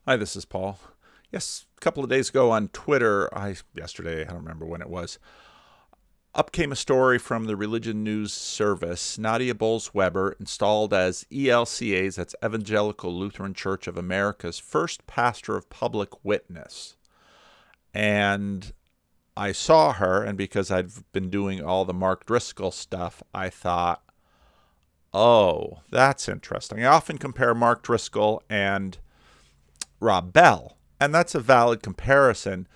Hi, this is Paul. Yes, a couple of days ago on Twitter, yesterday, I don't remember when it was, up came a story from the Religion News Service. Nadia Bolz-Weber installed as ELCA's, that's Evangelical Lutheran Church of America's, first pastor of public witness. And I saw her, and because I've been doing all the Mark Driscoll stuff, I thought, oh, that's interesting. I often compare Mark Driscoll and Rob Bell, and that's a valid comparison.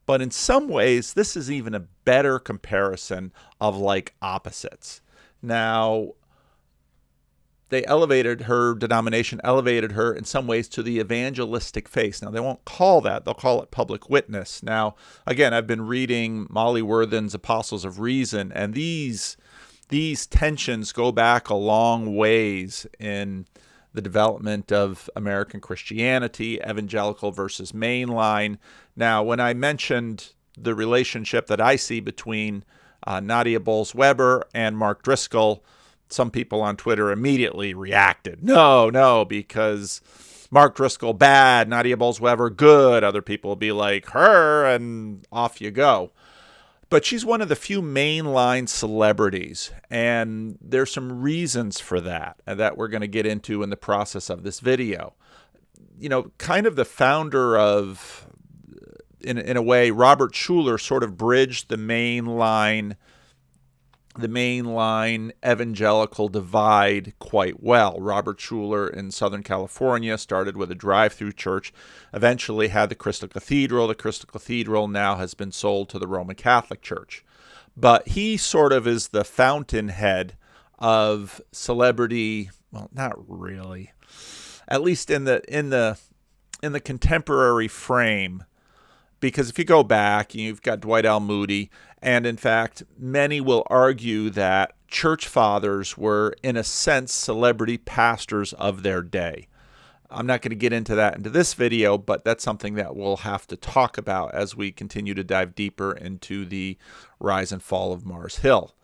But in some ways, this is even a better comparison of like opposites. Now, they elevated her, denomination elevated her in some ways to the evangelistic face. Now, they won't call that, they'll call it public witness. Now, again, I've been reading Molly Worthen's Apostles of Reason, and these tensions go back a long ways in the development of American Christianity, evangelical versus mainline. Now, when I mentioned the relationship that I see between Nadia Bolz-Weber and Mark Driscoll, some people on Twitter immediately reacted. No, because Mark Driscoll, bad, Nadia Bolz-Weber, good. Other people will be like, her, and off you go. But she's one of the few mainline celebrities, and there's some reasons for that we're going to get into in the process of this video. You know, kind of the founder of, in a way, Robert Schuller sort of bridged the mainline evangelical divide quite well. Robert Schuller in Southern California started with a drive-through church, eventually had the Crystal Cathedral. The Crystal Cathedral now has been sold to the Roman Catholic Church. But he sort of is the fountainhead of celebrity, well, not really, at least in the contemporary frame. Because if you go back, you've got Dwight L. Moody, and in fact, many will argue that church fathers were, in a sense, celebrity pastors of their day. I'm not going to get into that into this video, but that's something that we'll have to talk about as we continue to dive deeper into the rise and fall of Mars Hill.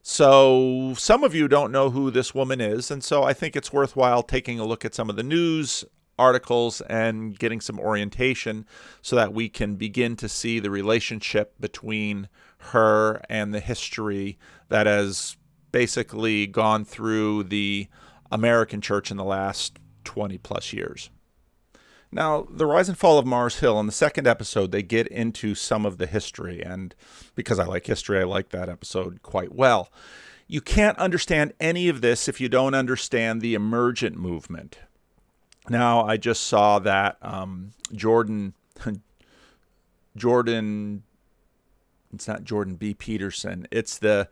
So some of you don't know who this woman is, and so I think it's worthwhile taking a look at some of the news articles and getting some orientation so that we can begin to see the relationship between her and the history that has basically gone through the American church in the last 20 plus years. Now, the rise and fall of Mars Hill, in the second episode, they get into some of the history, and because I like history, I like that episode quite well. You can't understand any of this if you don't understand the Emergent movement. Now, I just saw that Jordan, it's not Jordan B. Peterson. It's the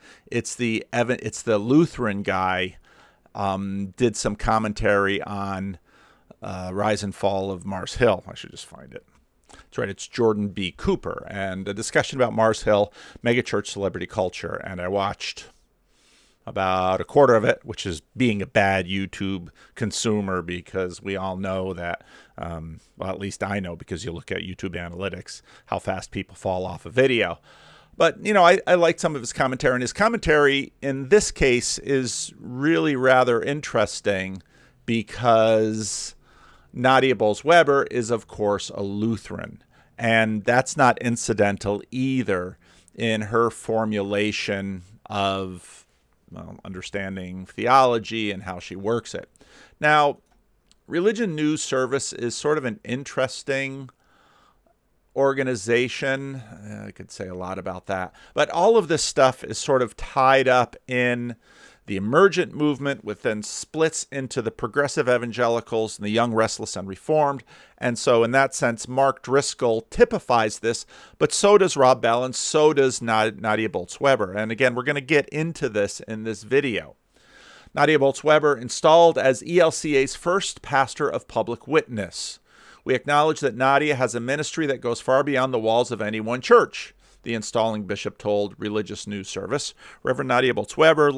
Lutheran guy. Did some commentary on rise and fall of Mars Hill. I should just find it. That's right. It's Jordan B. Cooper, and a discussion about Mars Hill, megachurch celebrity culture. And I watched about a quarter of it, which is being a bad YouTube consumer, because we all know that, well, at least I know, because you look at YouTube analytics, how fast people fall off a video. But, you know, I liked some of his commentary, and his commentary in this case is really rather interesting because Nadia Bolz-Weber is, of course, a Lutheran, and that's not incidental either in her formulation of understanding theology and how she works it. Now, Religion News Service is sort of an interesting organization. I could say a lot about that. But all of this stuff is sort of tied up in the Emergent movement, which then splits into the progressive evangelicals and the young, restless, and reformed. And so in that sense, Mark Driscoll typifies this, but so does Rob Bell, and so does Nadia Bolz-Weber. And again, we're going to get into this in this video. Nadia Bolz-Weber installed as ELCA's first pastor of public witness. We acknowledge that Nadia has a ministry that goes far beyond the walls of any one church, the installing bishop told Religious News Service. Reverend Nadia Bolz-Weber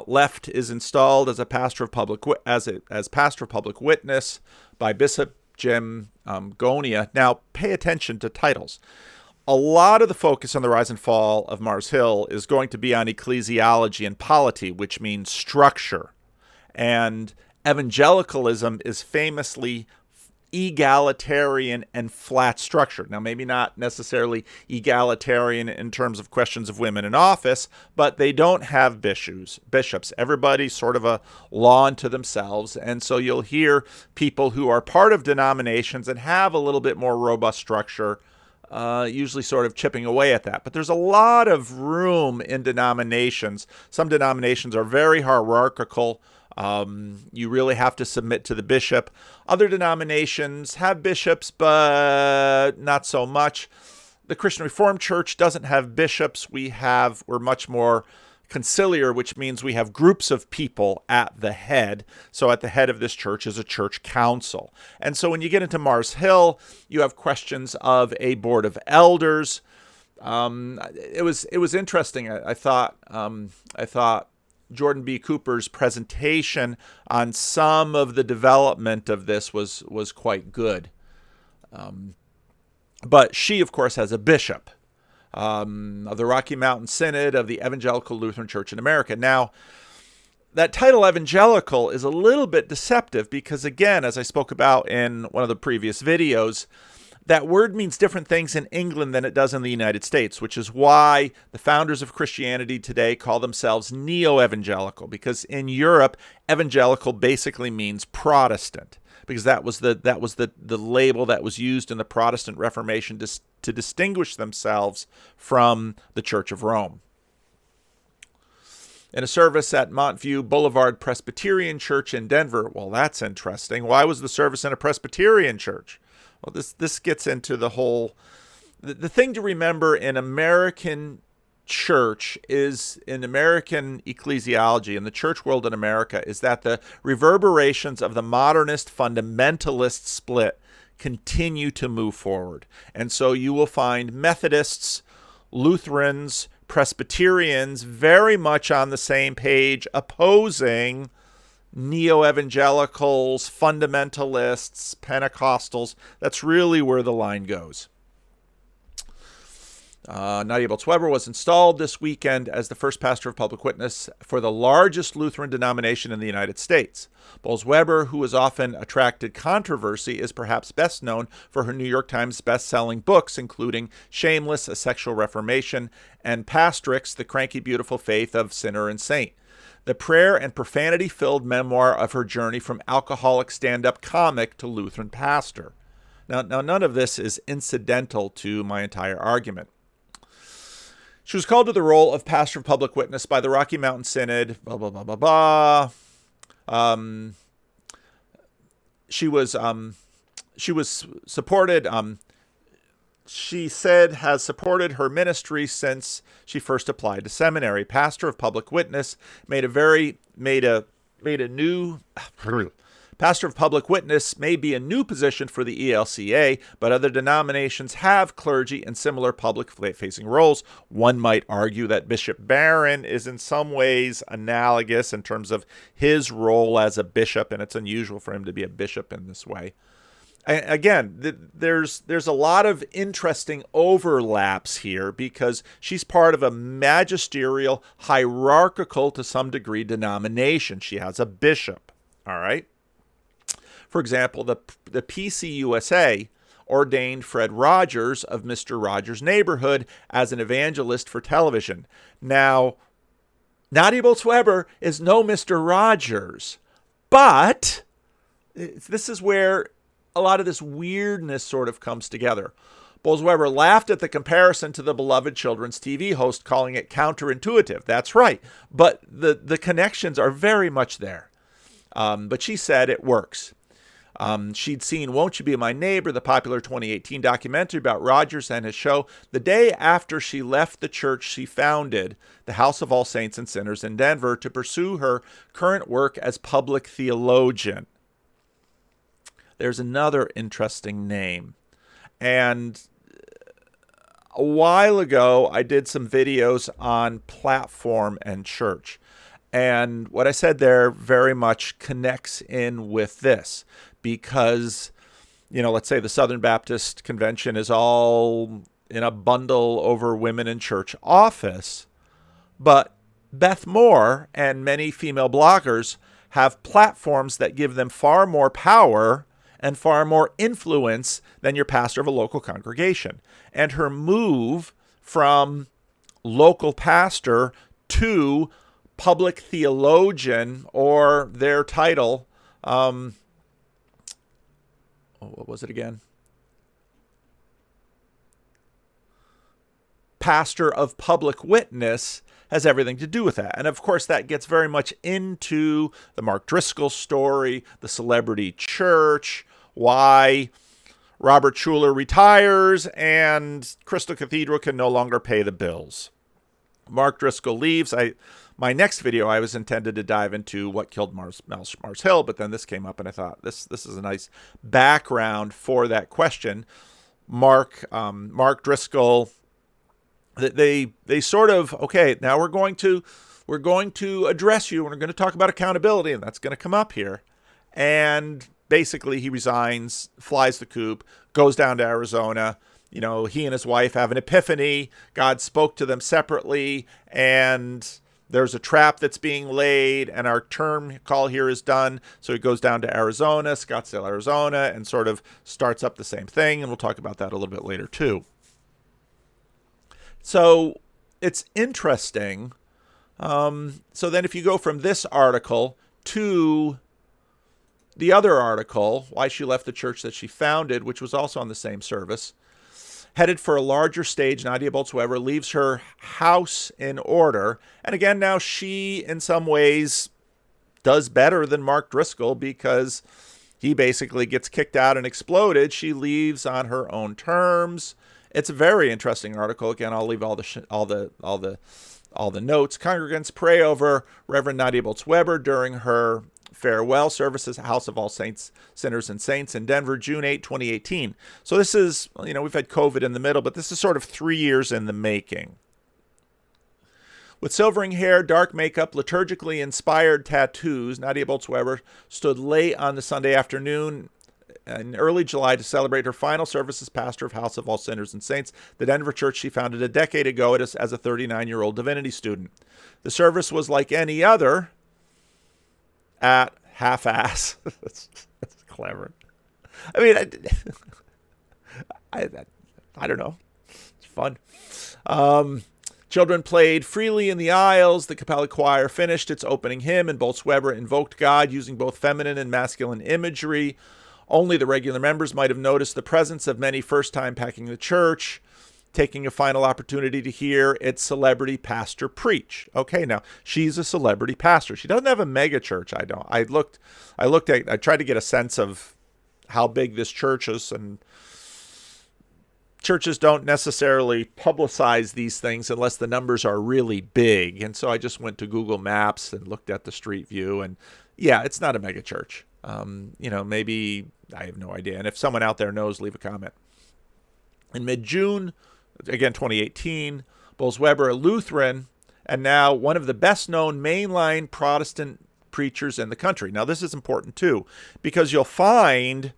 left is installed as a pastor of public as pastor of public witness by Bishop Jim Gonia. Now, pay attention to titles. A lot of the focus on the rise and fall of Mars Hill is going to be on ecclesiology and polity, which means structure. And evangelicalism is famously egalitarian and flat structure. Now, maybe not necessarily egalitarian in terms of questions of women in office, but they don't have bishops. Everybody's sort of a law unto themselves. And so you'll hear people who are part of denominations and have a little bit more robust structure, usually sort of chipping away at that. But there's a lot of room in denominations. Some denominations are very hierarchical. You really have to submit to the bishop. Other denominations have bishops, but not so much. The Christian Reformed Church doesn't have bishops. We're much more conciliar, which means we have groups of people at the head. So at the head of this church is a church council. And so when you get into Mars Hill, you have questions of a board of elders. It was interesting. I thought Jordan B. Cooper's presentation on some of the development of this was quite good. But she, of course, has a bishop of the Rocky Mountain Synod of the Evangelical Lutheran Church in America. Now, that title evangelical is a little bit deceptive because, again, as I spoke about in one of the previous videos, that word means different things in England than it does in the United States, which is why the founders of Christianity today call themselves neo-evangelical, because in Europe, evangelical basically means Protestant, because that was the label that was used in the Protestant Reformation to distinguish themselves from the Church of Rome. In a service at Montview Boulevard Presbyterian Church in Denver, well, that's interesting. Why was the service in a Presbyterian church? Well, this gets into the whole... The thing to remember in American church is, in American ecclesiology, in the church world in America, is that the reverberations of the modernist fundamentalist split continue to move forward. And so you will find Methodists, Lutherans, Presbyterians very much on the same page opposing neo-evangelicals, fundamentalists, Pentecostals. That's really where the line goes. Nadia Bolz-Weber was installed this weekend as the first pastor of public witness for the largest Lutheran denomination in the United States. Bolz-Weber, who has often attracted controversy, is perhaps best known for her New York Times best-selling books, including Shameless, A Sexual Reformation, and Pastrix, The Cranky Beautiful Faith of Sinner and Saint, the prayer and profanity-filled memoir of her journey from alcoholic stand-up comic to Lutheran pastor. Now, none of this is incidental to my entire argument. She was called to the role of pastor of public witness by the Rocky Mountain Synod, blah, blah, blah, blah, blah. She was supported, she said, has supported her ministry since she first applied to seminary. Pastor of public witness Pastor of public witness may be a new position for the ELCA, but other denominations have clergy in similar public-facing roles. One might argue that Bishop Barron is in some ways analogous in terms of his role as a bishop, and it's unusual for him to be a bishop in this way. Again, there's a lot of interesting overlaps here because she's part of a magisterial, hierarchical to some degree denomination. She has a bishop, all right? For example, the PCUSA ordained Fred Rogers of Mr. Rogers' Neighborhood as an evangelist for television. Now, Nadia Bolz-Weber is no Mr. Rogers, but this is where a lot of this weirdness sort of comes together. Bolz-Weber laughed at the comparison to the beloved children's TV host, calling it counterintuitive. That's right, but the connections are very much there. But she said it works. She'd seen Won't You Be My Neighbor, the popular 2018 documentary about Rogers and his show, the day after she left the church she founded, the House of All Saints and Sinners in Denver, to pursue her current work as public theologian. There's another interesting name. And a while ago, I did some videos on platform and church. And what I said there very much connects in with this. Because, let's say the Southern Baptist Convention is all in a bundle over women in church office. But Beth Moore and many female bloggers have platforms that give them far more power and far more influence than your pastor of a local congregation. And her move from local pastor to public theologian, or their title, what was it again? Pastor of public witness, has everything to do with that. And of course, that gets very much into the Mark Driscoll story, the celebrity church, why Robert Schuller retires and Crystal Cathedral can no longer pay the bills. Mark Driscoll leaves. My next video, I was intended to dive into what killed Mars Hill, but then this came up and I thought this is a nice background for that question. Mark Driscoll, they sort of, okay, now we're going to address you and we're going to talk about accountability, and that's going to come up here. And basically he resigns, flies the coop, goes down to Arizona. You know, he and his wife have an epiphany. God spoke to them separately, and there's a trap that's being laid, and our term call here is done. So he goes down to Arizona, Scottsdale, Arizona, and sort of starts up the same thing. And we'll talk about that a little bit later too. So it's interesting. So then if you go from this article to the other article, why she left the church that she founded, which was also on the same service, headed for a larger stage, Nadia Bolz-Weber leaves her house in order. And again, now she, in some ways, does better than Mark Driscoll because he basically gets kicked out and exploded. She leaves on her own terms. It's a very interesting article. Again, I'll leave all the notes. Congregants pray over Reverend Nadia Bolz-Weber during her farewell services, House of All Saints, Sinners and Saints in Denver, June 8, 2018. So this is, we've had COVID in the middle, but this is sort of 3 years in the making. With silvering hair, dark makeup, liturgically inspired tattoos, Nadia Bolz-Weber stood late on the Sunday afternoon in early July to celebrate her final service as pastor of House of All Sinners and Saints, the Denver church she founded a decade ago as a 39-year-old divinity student. The service was like any other, at half-ass. That's clever. I mean, I don't know. It's fun. Children played freely in the aisles. The Capella Choir finished its opening hymn, and Bolz-Weber invoked God using both feminine and masculine imagery. Only the regular members might have noticed the presence of many first-time packing the church, taking a final opportunity to hear its celebrity pastor preach. Okay, now she's a celebrity pastor. She doesn't have a mega church. I tried to get a sense of how big this church is, and churches don't necessarily publicize these things unless the numbers are really big. And so I just went to Google Maps and looked at the street view, and yeah, it's not a mega church. Maybe, I have no idea. And if someone out there knows, leave a comment. In mid-June, again, 2018, Bolz-Weber, a Lutheran, and now one of the best-known mainline Protestant preachers in the country. Now, this is important, too, because you'll find,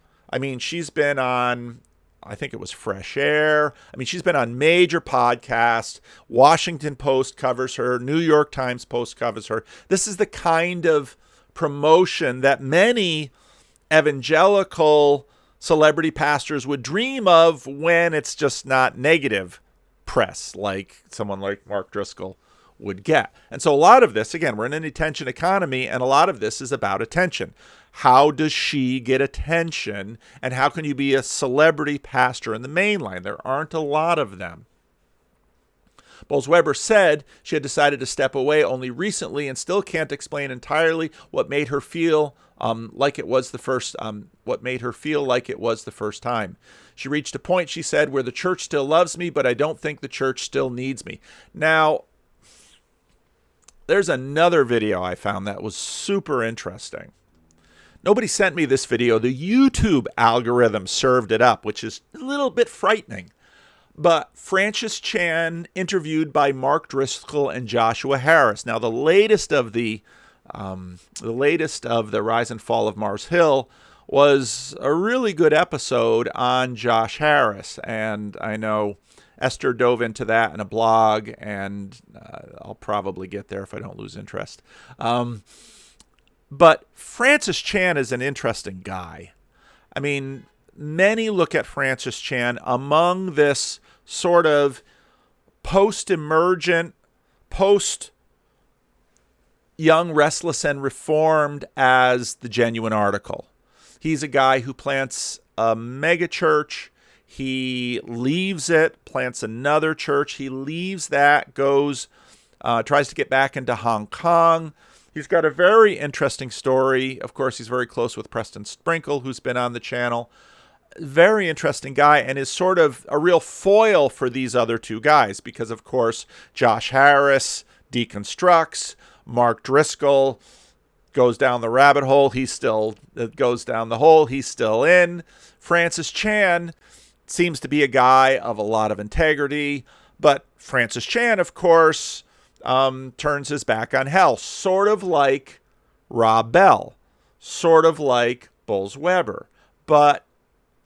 she's been on, I think it was Fresh Air. She's been on major podcasts. Washington Post covers her. New York Times Post covers her. This is the kind of promotion that many evangelical celebrity pastors would dream of when it's just not negative press like someone like Mark Driscoll would get. And so a lot of this, again, we're in an attention economy, and a lot of this is about attention. How does she get attention, and how can you be a celebrity pastor in the mainline? There aren't a lot of them. Bolz-Weber said she had decided to step away only recently and still can't explain entirely what made her feel like it was the first time. She reached a point, she said, where the church still loves me, but I don't think the church still needs me. Now, there's another video I found that was super interesting. Nobody sent me this video. The YouTube algorithm served it up, which is a little bit frightening. But Francis Chan interviewed by Mark Driscoll and Joshua Harris. Now, the latest of the Rise and Fall of Mars Hill was a really good episode on Josh Harris, and I know Esther dove into that in a blog, and I'll probably get there if I don't lose interest. But Francis Chan is an interesting guy. I mean, many look at Francis Chan among this sort of post-emergent, post-young, restless, and reformed as the genuine article. He's a guy who plants a megachurch. He leaves it, plants another church. He leaves that, goes, tries to get back into Hong Kong. He's got a very interesting story. Of course, he's very close with Preston Sprinkle, who's been on the channel. Very interesting guy, and is sort of a real foil for these other two guys because, of course, Josh Harris deconstructs. Mark Driscoll goes down the rabbit hole. He still goes down the hole. He's still in. Francis Chan seems to be a guy of a lot of integrity, but Francis Chan, of course, turns his back on hell, sort of like Rob Bell, sort of like Bolz-Weber. But,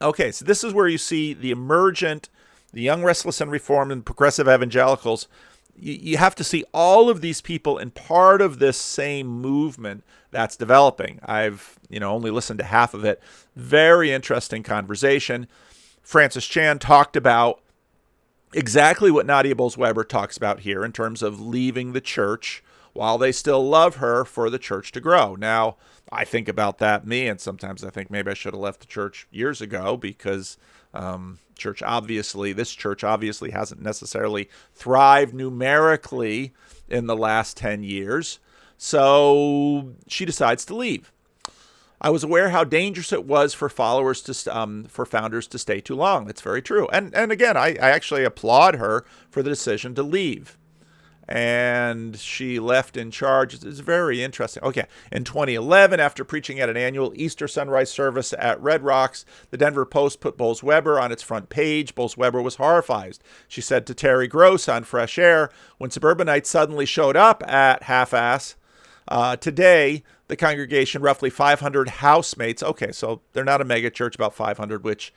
okay, so this is where you see the emergent, the young, restless, and reformed, and progressive evangelicals. You have to see all of these people in part of this same movement that's developing. I've, only listened to half of it. Very interesting conversation. Francis Chan talked about exactly what Nadia Bolz-Weber talks about here in terms of leaving the church while they still love her for the church to grow. Now, I think about that, and sometimes I think maybe I should have left the church years ago because this church obviously hasn't necessarily thrived numerically in the last 10 years. So she decides to leave. I was aware how dangerous it was for founders to stay too long. That's very true. And again, I actually applaud her for the decision to leave. And she left in charge. It's very interesting. Okay, in 2011, after preaching at an annual Easter sunrise service at Red Rocks, the Denver Post put Bolz-Weber on its front page. Bolz-Weber was horrified. She said to Terry Gross on Fresh Air, when suburbanites suddenly showed up at Half-Ass, today, the congregation, roughly 500 housemates. Okay, so they're not a mega church, about 500,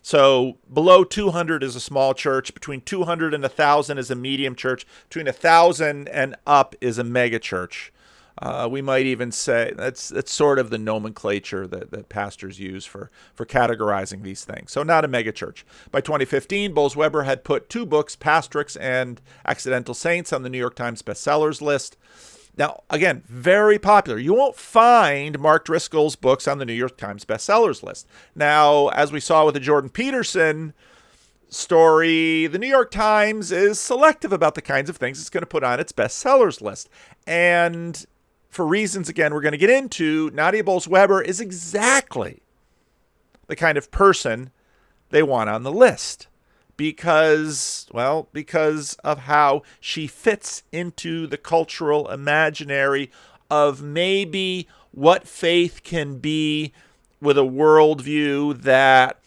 so below 200 is a small church. Between 200 and 1,000 is a medium church. Between 1,000 and up is a mega church. We might even say that's sort of the nomenclature that pastors use for categorizing these things. So not a mega church. By 2015, Bolz-Weber had put 2 books, Pastrix and Accidental Saints, on the New York Times bestsellers list. Now, again, very popular. You won't find Mark Driscoll's books on the New York Times bestsellers list. Now, as we saw with the Jordan Peterson story, the New York Times is selective about the kinds of things it's going to put on its bestsellers list. And for reasons, again, we're going to get into, Nadia Bolz-Weber is exactly the kind of person they want on the list. Because of how she fits into the cultural imaginary of maybe what faith can be with a worldview that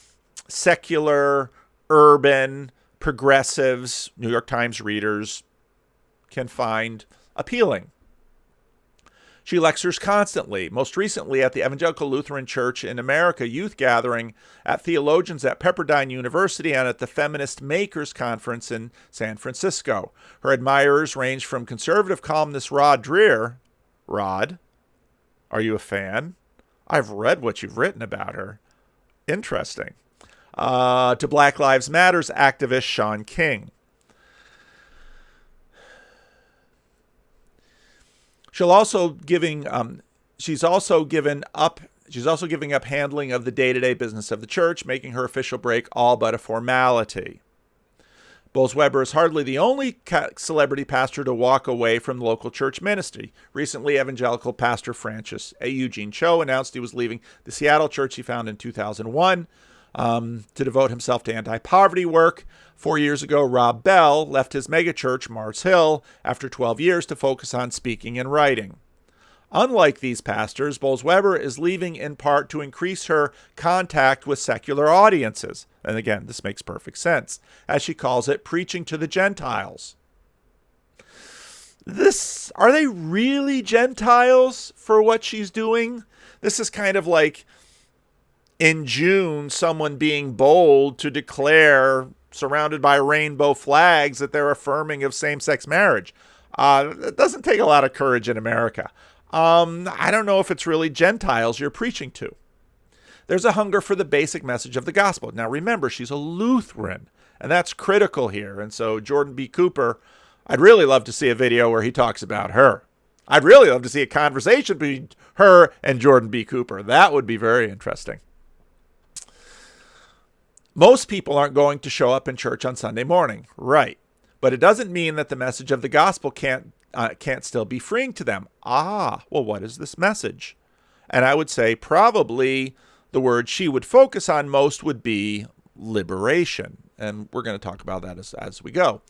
secular, urban, progressives, New York Times readers can find appealing. She lectures constantly, most recently at the Evangelical Lutheran Church in America youth gathering, at theologians at Pepperdine University, and at the Feminist Makers Conference in San Francisco. Her admirers range from conservative columnist Rod Dreher. Rod, are you a fan? I've read what you've written about her. Interesting. To Black Lives Matter's activist Sean King. She's also giving up handling of the day-to-day business of the church, making her official break all but a formality. Bolz-Weber is hardly the only celebrity pastor to walk away from local church ministry. Recently, evangelical pastor Francis Eugene Cho announced he was leaving the Seattle church he founded in 2001 to devote himself to anti-poverty work. 4 years ago, Rob Bell left his megachurch, Mars Hill, after 12 years to focus on speaking and writing. Unlike these pastors, Bolz-Weber is leaving in part to increase her contact with secular audiences. And again, this makes perfect sense. As she calls it, preaching to the Gentiles. Are they really Gentiles for what she's doing? This is kind of like in June, someone being bold to declare, surrounded by rainbow flags, that they're affirming of same-sex marriage. It doesn't take a lot of courage in America. I don't know if it's really Gentiles you're preaching to. There's a hunger for the basic message of the gospel. Now remember, she's a Lutheran, and that's critical here. And so Jordan B. Cooper, I'd really love to see a video where he talks about her. I'd really love to see a conversation between her and Jordan B. Cooper. That would be very interesting. Most people aren't going to show up in church on Sunday morning, right? But it doesn't mean that the message of the gospel can't still be freeing to them. Well, what is this message? And I would say probably the word she would focus on most would be liberation. And we're going to talk about that as we go.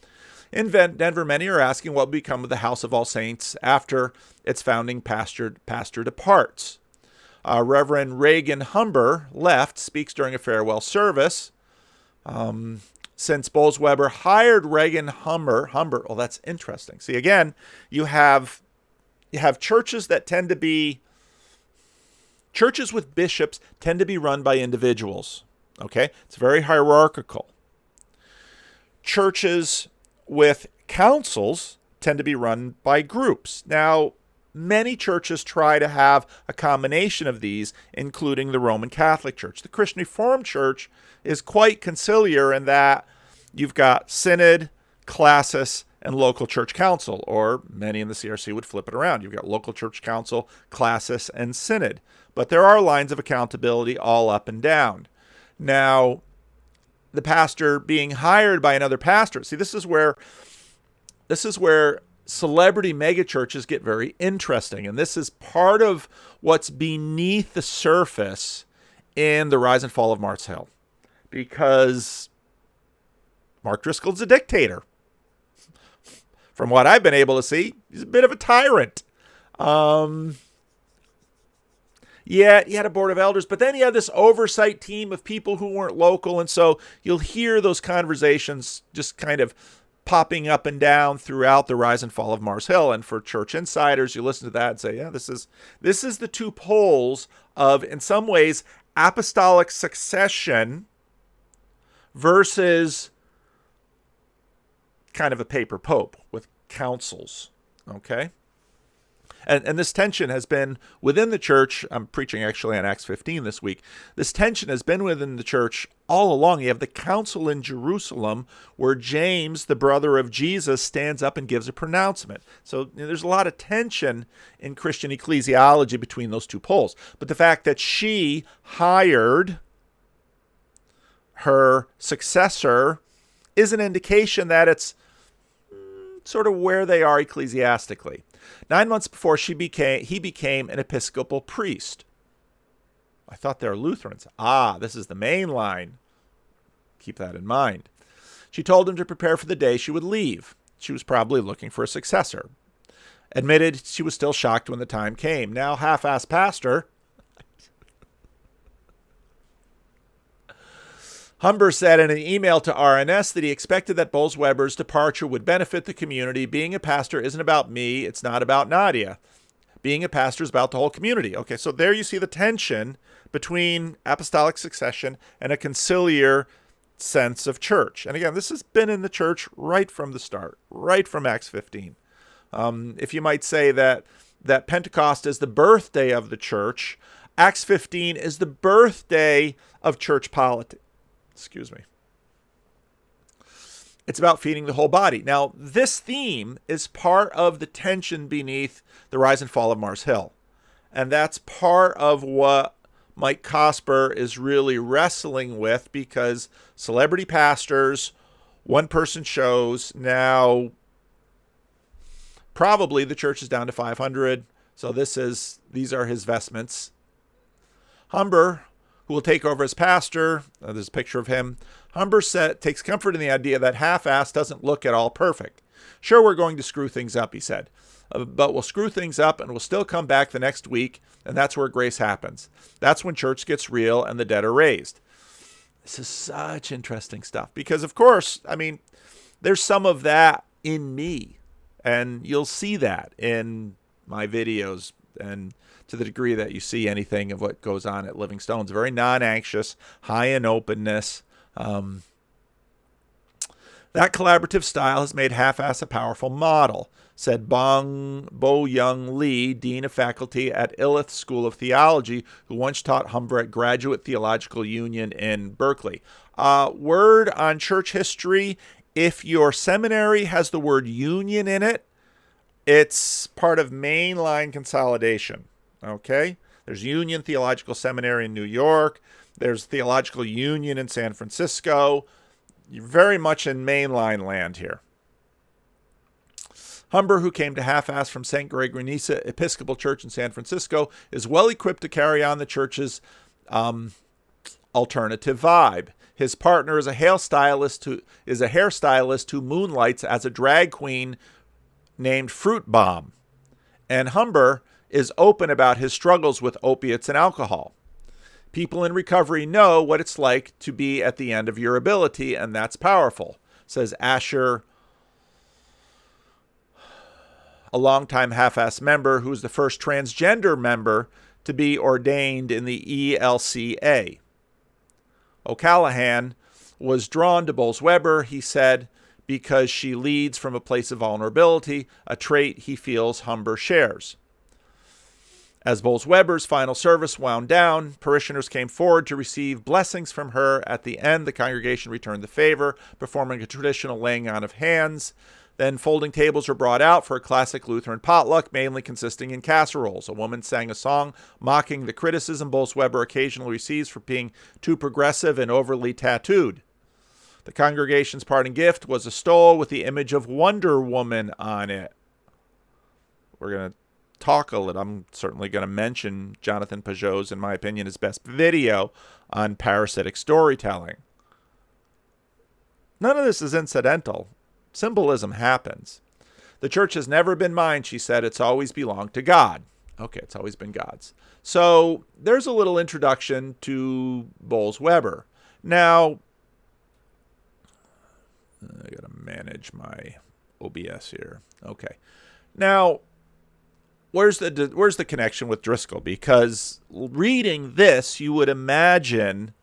In Denver, many are asking what will become of the House of All Saints after its founding pastor departs. Reverend Reagan Humber left, speaks during a farewell service. Since Bolz-Weber hired Reagan Humber, well, that's interesting. See, again, you have churches that tend to be, churches with bishops tend to be run by individuals, okay? It's very hierarchical. Churches with councils tend to be run by groups. Now, many churches try to have a combination of these, including the Roman Catholic Church. The Christian Reformed Church is quite conciliar in that you've got synod, classis, and local church council, or many in the CRC would flip it around. You've got local church council, classis, and synod. But there are lines of accountability all up and down. Now, the pastor being hired by another pastor, see, this is where celebrity megachurches get very interesting. And this is part of what's beneath the surface in the rise and fall of Mars Hill. Because Mark Driscoll's a dictator. From what I've been able to see, he's a bit of a tyrant. Yeah, he had a board of elders, but then he had this oversight team of people who weren't local. And so you'll hear those conversations just kind of popping up and down throughout the rise and fall of Mars Hill. And for church insiders, you listen to that and say, yeah, this is the two poles of, in some ways, apostolic succession versus kind of a paper pope with councils, okay? And this tension has been within the church. I'm preaching actually on Acts 15 this week. This tension has been within the church all along. You have the council in Jerusalem where James, the brother of Jesus, stands up and gives a pronouncement. So there's a lot of tension in Christian ecclesiology between those two poles. But the fact that she hired her successor is an indication that it's sort of where they are ecclesiastically. 9 months before he became an Episcopal priest. I thought they were Lutherans. This is the main line. Keep that in mind. She told him to prepare for the day she would leave. She was probably looking for a successor. Admitted she was still shocked when the time came. Now, half-assed pastor Humber said in an email to RNS that he expected that Bolz-Weber's departure would benefit the community. Being a pastor isn't about me. It's not about Nadia. Being a pastor is about the whole community. Okay, so there you see the tension between apostolic succession and a conciliar sense of church. And again, this has been in the church right from the start, right from Acts 15. If you might say that Pentecost is the birthday of the church, Acts 15 is the birthday of church politics. Excuse me. It's about feeding the whole body. Now, this theme is part of the tension beneath the rise and fall of Mars Hill. And that's part of what Mike Cosper is really wrestling with, because celebrity pastors, one-person shows, now probably the church is down to 500. So these are his vestments. Humber, who will take over as pastor. There's a picture of him. Humber takes comfort in the idea that half-assed doesn't look at all perfect. Sure, we're going to screw things up, he said. But we'll screw things up and we'll still come back the next week, and that's where grace happens. That's when church gets real and the dead are raised. This is such interesting stuff because, of course, I mean, there's some of that in me, and you'll see that in my videos and to the degree that you see anything of what goes on at Living Stones. Very non-anxious, high in openness. That collaborative style has made half-ass a powerful model. said Bo Young Lee, Dean of Faculty at Illith School of Theology, who once taught Humber at Graduate Theological Union in Berkeley. Word on church history: if your seminary has the word union in it, it's part of mainline consolidation. Okay? There's Union Theological Seminary in New York. There's Theological Union in San Francisco. You're very much in mainline land here. Humber, who came to half-ass from St. Gregory Nyssa Episcopal Church in San Francisco, is well equipped to carry on the church's alternative vibe. His partner is a hairstylist who moonlights as a drag queen named Fruit Bomb. And Humber is open about his struggles with opiates and alcohol. People in recovery know what it's like to be at the end of your ability, and that's powerful, says Asher, a longtime half-ass member who was the first transgender member to be ordained in the ELCA. O'Callahan was drawn to Bolz-Weber, he said, because she leads from a place of vulnerability, a trait he feels Humber shares. As Bolz-Weber's final service wound down, parishioners came forward to receive blessings from her. At the end, the congregation returned the favor, performing a traditional laying on of hands. Then folding tables were brought out for a classic Lutheran potluck, mainly consisting in casseroles. A woman sang a song mocking the criticism Bolz-Weber occasionally receives for being too progressive and overly tattooed. The congregation's parting gift was a stole with the image of Wonder Woman on it. We're going to talk a little. I'm certainly going to mention Jonathan Pajot's, in my opinion, his best video on parasitic storytelling. None of this is incidental. Symbolism happens. The church has never been mine, she said. It's always belonged to God. Okay, it's always been God's. So there's a little introduction to Bolz-Weber. Now, I got to manage my OBS here. Okay. Now, where's the connection with Driscoll? Because reading this, you would imagine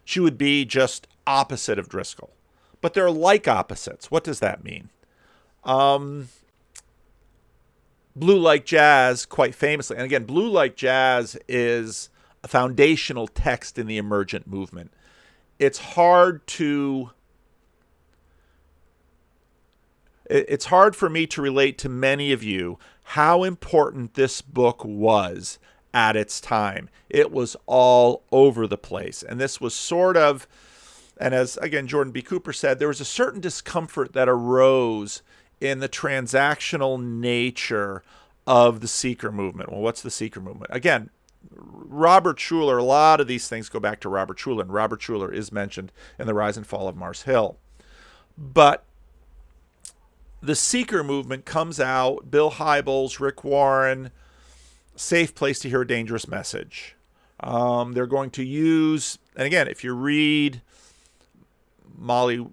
she would be just opposite of Driscoll. But they're like opposites. What does that mean? Blue Like Jazz, quite famously, and again, Blue Like Jazz is a foundational text in the Emergent movement. It's hard for me to relate to many of you how important this book was at its time. It was all over the place. And this was sort of, and as, again, Jordan B. Cooper said, there was a certain discomfort that arose in the transactional nature of the seeker movement. Well, what's the seeker movement? Again, Robert Schuller, a lot of these things go back to Robert Schuller, and Robert Schuller is mentioned in The Rise and Fall of Mars Hill. But the seeker movement comes out, Bill Hybels, Rick Warren, safe place to hear a dangerous message. They're going to use, and again, if you read Molly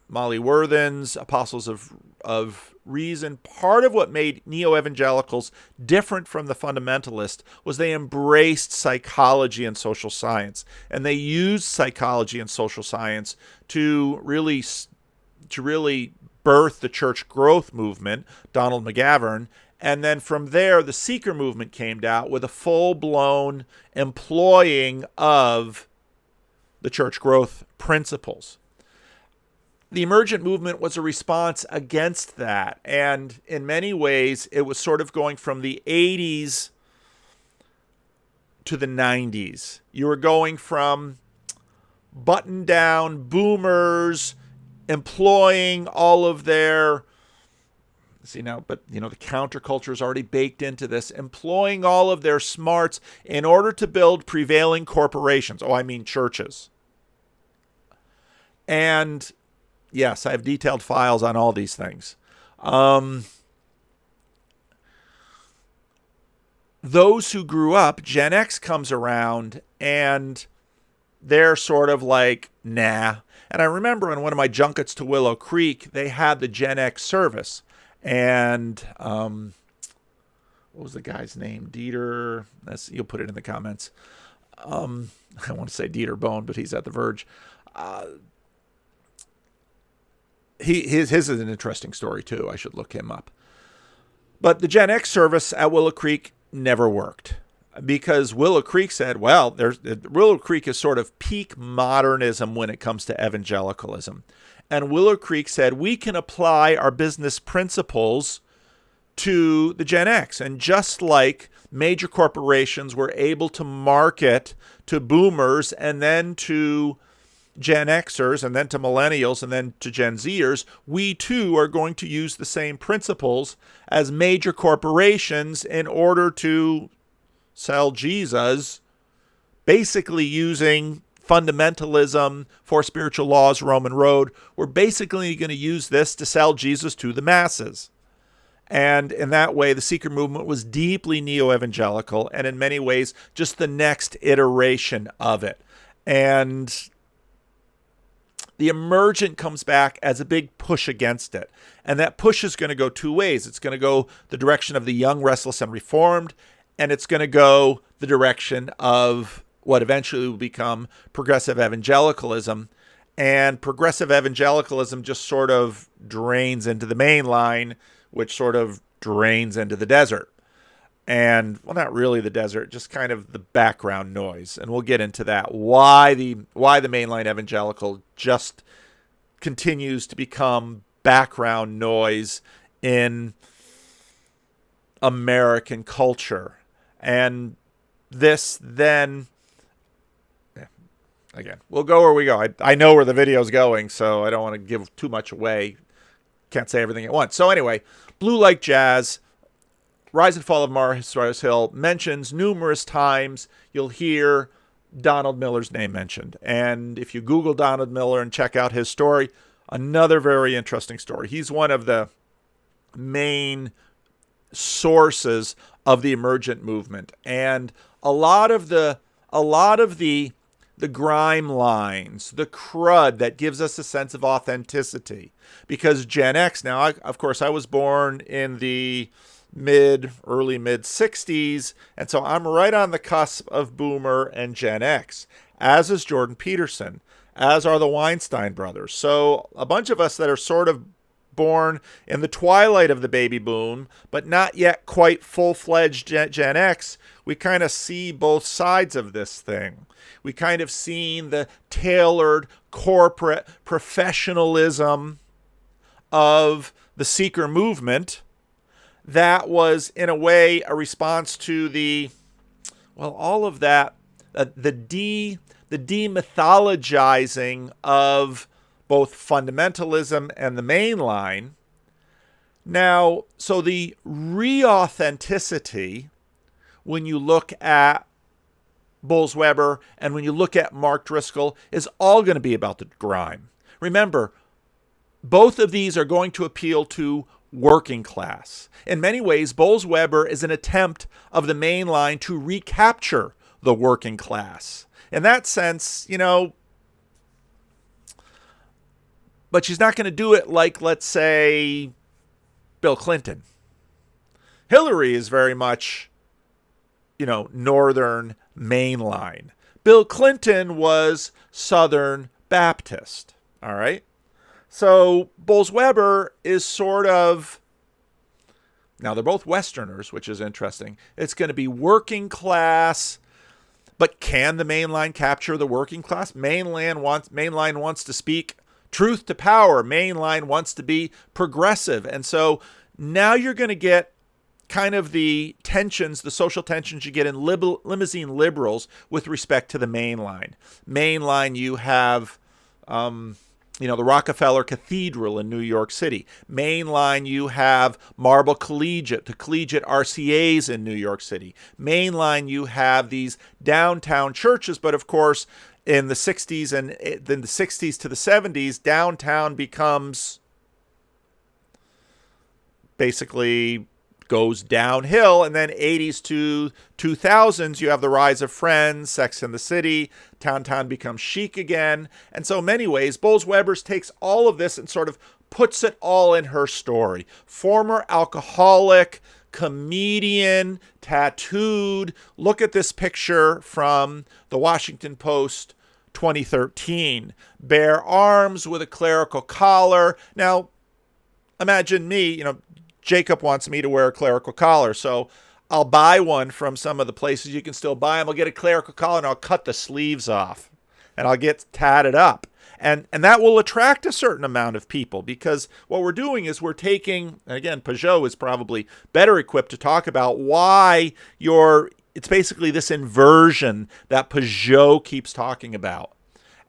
Worthen's Apostles of Reason, part of what made neo-evangelicals different from the fundamentalists was they embraced psychology and social science, and they used psychology and social science to really birth the church growth movement, Donald McGavran, and then from there, the seeker movement came out with a full-blown employing of the church growth principles. The Emergent movement was a response against that, and in many ways, it was sort of going from the 80s to the 90s. You were going from button-down boomers employing all of their, the counterculture is already baked into this, employing all of their smarts in order to build prevailing corporations. Oh, I mean churches. And yes, I have detailed files on all these things. Those who grew up, Gen X comes around, and they're sort of like, nah. And I remember in one of my junkets to Willow Creek, they had the Gen X service. And what was the guy's name? Dieter. You'll put it in the comments. I want to say Dieter Bone, but he's at The Verge. His is an interesting story too. I should look him up. But the Gen X service at Willow Creek never worked because Willow Creek said, well, Willow Creek is sort of peak modernism when it comes to evangelicalism. And Willow Creek said, we can apply our business principles to the Gen X. And just like major corporations were able to market to boomers and then to Gen Xers and then to millennials and then to Gen Zers, we too are going to use the same principles as major corporations in order to sell Jesus, basically using fundamentalism, Four Spiritual Laws, Roman Road. We're basically going to use this to sell Jesus to the masses. And in that way, the seeker movement was deeply neo-evangelical and in many ways just the next iteration of it. And the Emergent comes back as a big push against it. And that push is going to go two ways. It's going to go the direction of the young, restless, and reformed, and it's going to go the direction of what eventually will become progressive evangelicalism. And progressive evangelicalism just sort of drains into the main line, which sort of drains into the desert. And, well, not really the desert, just kind of the background noise. And we'll get into that, why the mainline evangelical just continues to become background noise in American culture. And this then, again, we'll go where we go. I know where the video's going, so I don't want to give too much away. Can't say everything at once. So anyway, Blue Like Jazz, Rise and Fall of Mars Hill mentions numerous times. You'll hear Donald Miller's name mentioned. And if you Google Donald Miller and check out his story, another very interesting story. He's one of the main sources of the Emergent movement. And a lot of the grime lines, the crud that gives us a sense of authenticity. Because Gen X, now, of course, I was born in the early mid 60s, and so I'm right on the cusp of Boomer and Gen X, as is Jordan Peterson, as are the Weinstein brothers. So a bunch of us that are sort of born in the twilight of the baby boom, but not yet quite full-fledged Gen X, we kind of see both sides of this thing. We kind of seen the tailored corporate professionalism of the seeker movement that was, in a way, a response to all of that, the demythologizing of both fundamentalism and the mainline. Now, so the re-authenticity, when you look at Bolz-Weber and when you look at Mark Driscoll, is all going to be about the grime. Remember, both of these are going to appeal to working class. In many ways, Bolz-Weber is an attempt of the mainline to recapture the working class. In that sense, but she's not going to do it like, let's say, Bill Clinton. Hillary is very much, Northern mainline. Bill Clinton was Southern Baptist. All right. So Bolz-Weber is sort of, now they're both Westerners, which is interesting. It's going to be working class, but can the mainline capture the working class? Mainline wants to speak truth to power. Mainline wants to be progressive. And so now you're going to get kind of the tensions, the social tensions you get in limousine liberals with respect to the mainline. Mainline, you have the Rockefeller Cathedral in New York City. Mainline, you have Marble Collegiate, the collegiate RCAs in New York City. Mainline, you have these downtown churches, but of course, in the 60s and then the 60s to the 70s, downtown becomes basically goes downhill, and then 80s to 2000s, you have the rise of Friends, Sex and the City, downtown becomes chic again. And so in many ways, Bolz-Weber takes all of this and sort of puts it all in her story. Former alcoholic, comedian, tattooed. Look at this picture from the Washington Post 2013. Bare arms with a clerical collar. Now, imagine me, Jacob wants me to wear a clerical collar, so I'll buy one from some of the places you can still buy them. I'll get a clerical collar and I'll cut the sleeves off and I'll get tatted up. And that will attract a certain amount of people, because what we're doing is we're taking, and again, Peugeot is probably better equipped to talk about why it's basically this inversion that Peugeot keeps talking about.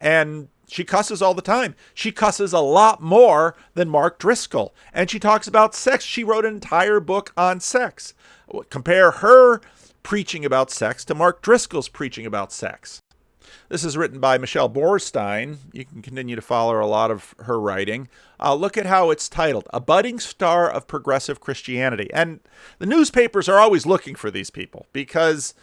And she cusses all the time. She cusses a lot more than Mark Driscoll. And she talks about sex. She wrote an entire book on sex. Compare her preaching about sex to Mark Driscoll's preaching about sex. This is written by Michelle Borstein. You can continue to follow a lot of her writing. Look at how it's titled, A Budding Star of Progressive Christianity. And the newspapers are always looking for these people, because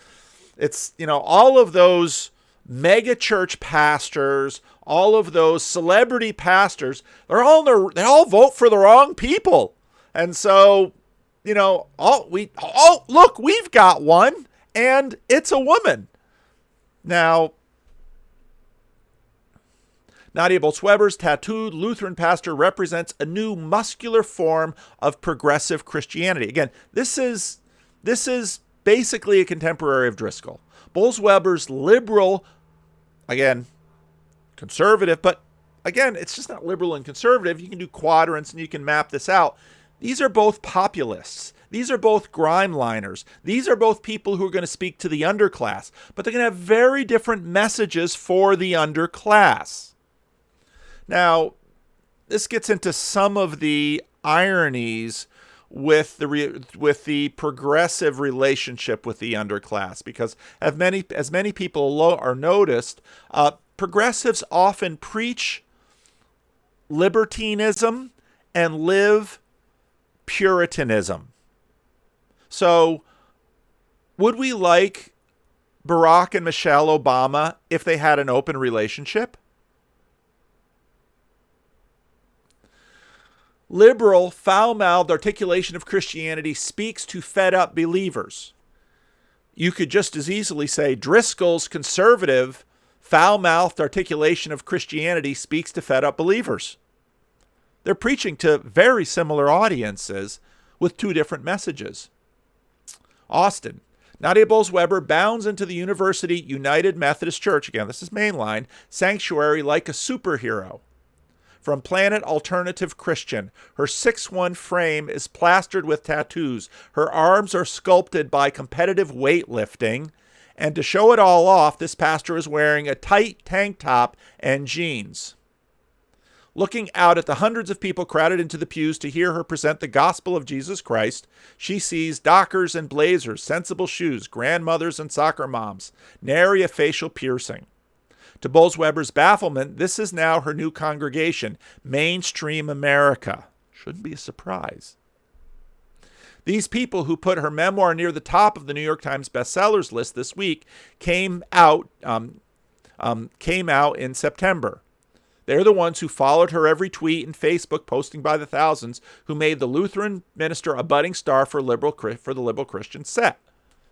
it's, all of those mega church pastors, all of those celebrity pastors, they all vote for the wrong people. And so, look, we've got one, and it's a woman. Now, Nadia Bolz-Weber's tattooed Lutheran pastor represents a new muscular form of progressive Christianity. Again, this is basically a contemporary of Driscoll. Bolz-Weber's liberal, again, conservative, but again, it's just not liberal and conservative. You can do quadrants and you can map this out. These are both populists. These are both grime liners. These are both people who are going to speak to the underclass, but they're going to have very different messages for the underclass. Now, this gets into some of the ironies with the progressive relationship with the underclass, because as many people are noticed, progressives often preach libertinism and live Puritanism. So, would we like Barack and Michelle Obama if they had an open relationship? Liberal, foul-mouthed articulation of Christianity speaks to fed-up believers. You could just as easily say Driscoll's conservative, foul-mouthed articulation of Christianity speaks to fed-up believers. They're preaching to very similar audiences with two different messages. Austin. Nadia Bolz-Weber bounds into the University United Methodist Church, again, this is mainline, sanctuary like a superhero. From Planet Alternative Christian, her 6'1" frame is plastered with tattoos. Her arms are sculpted by competitive weightlifting. And to show it all off, this pastor is wearing a tight tank top and jeans. Looking out at the hundreds of people crowded into the pews to hear her present the gospel of Jesus Christ, she sees dockers and blazers, sensible shoes, grandmothers and soccer moms, nary a facial piercing. To Bolz-Weber's bafflement, this is now her new congregation, mainstream America. Shouldn't be a surprise. These people who put her memoir near the top of the New York Times bestsellers list this week came out in September. They're the ones who followed her every tweet and Facebook posting by the thousands, who made the Lutheran minister a budding star for the liberal Christian set.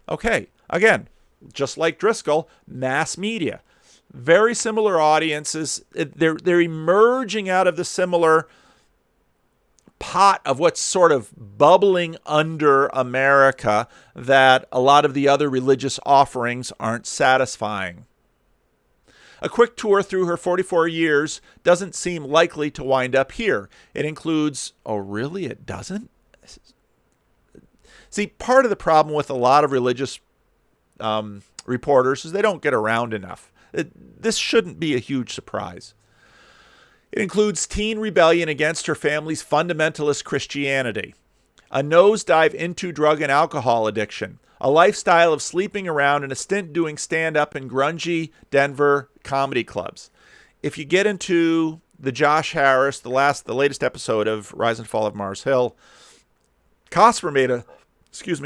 Okay, again, just like Driscoll, mass media. Very similar audiences. They're emerging out of the similar pot of what's sort of bubbling under America that a lot of the other religious offerings aren't satisfying. A quick tour through her 44 years doesn't seem likely to wind up here. It includes, oh really, it doesn't? See, part of the problem with a lot of religious reporters is they don't get around enough. This shouldn't be a huge surprise. It includes teen rebellion against her family's fundamentalist Christianity, a nosedive into drug and alcohol addiction, a lifestyle of sleeping around, and a stint doing stand-up in grungy Denver comedy clubs. If you get into the Josh Harris, the latest episode of Rise and Fall of Mars Hill, Cosper made a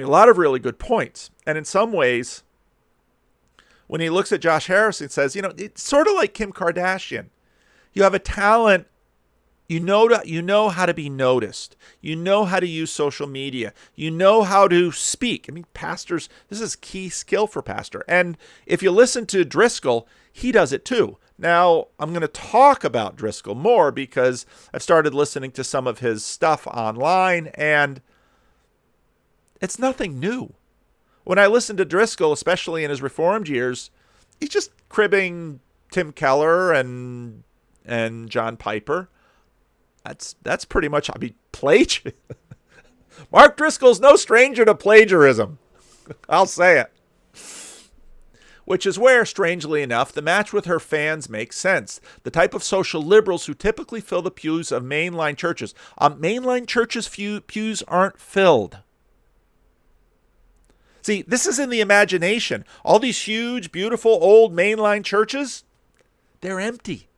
lot of really good points. And in some ways, when he looks at Josh Harris and says, it's sort of like Kim Kardashian. You have a talent, you know how to be noticed. You know how to use social media. You know how to speak. I mean, pastors, this is key skill for pastor. And if you listen to Driscoll, he does it too. Now, I'm going to talk about Driscoll more because I've started listening to some of his stuff online, and It's nothing new. When I listen to Driscoll, especially in his Reformed years, he's just cribbing Tim Keller and John Piper. That's pretty much, I mean, Mark Driscoll's no stranger to plagiarism. I'll say it. Which is where, strangely enough, the match with her fans makes sense. The type of social liberals who typically fill the pews of mainline churches. Mainline churches' pews aren't filled. See, this is in the imagination. All these huge, beautiful, old mainline churches, they're empty.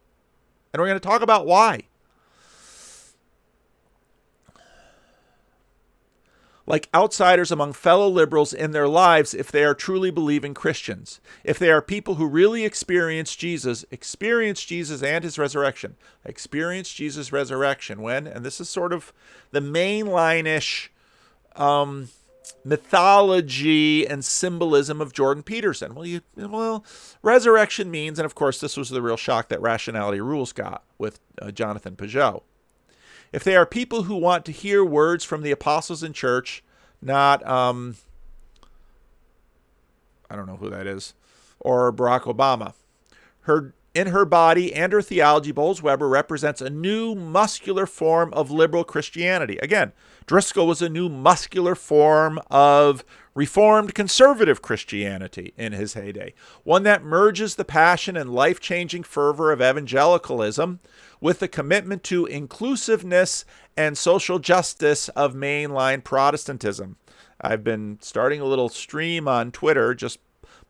And we're going to talk about why. Like outsiders among fellow liberals in their lives if they are truly believing Christians. If they are people who really experience Jesus and his resurrection. Experience Jesus' resurrection when, and this is sort of the mainline-ish mythology and symbolism of Jordan Peterson. Well, resurrection means, and of course this was the real shock that Rationality Rules got with Jonathan Pageau. If they are people who want to hear words from the apostles in church, not, I don't know who that is, or Barack Obama. In her body and her theology, Bolz-Weber represents a new muscular form of liberal Christianity. Again, Driscoll was a new muscular form of Reformed conservative Christianity in his heyday, one that merges the passion and life-changing fervor of evangelicalism with the commitment to inclusiveness and social justice of mainline Protestantism. I've been starting a little stream on Twitter, just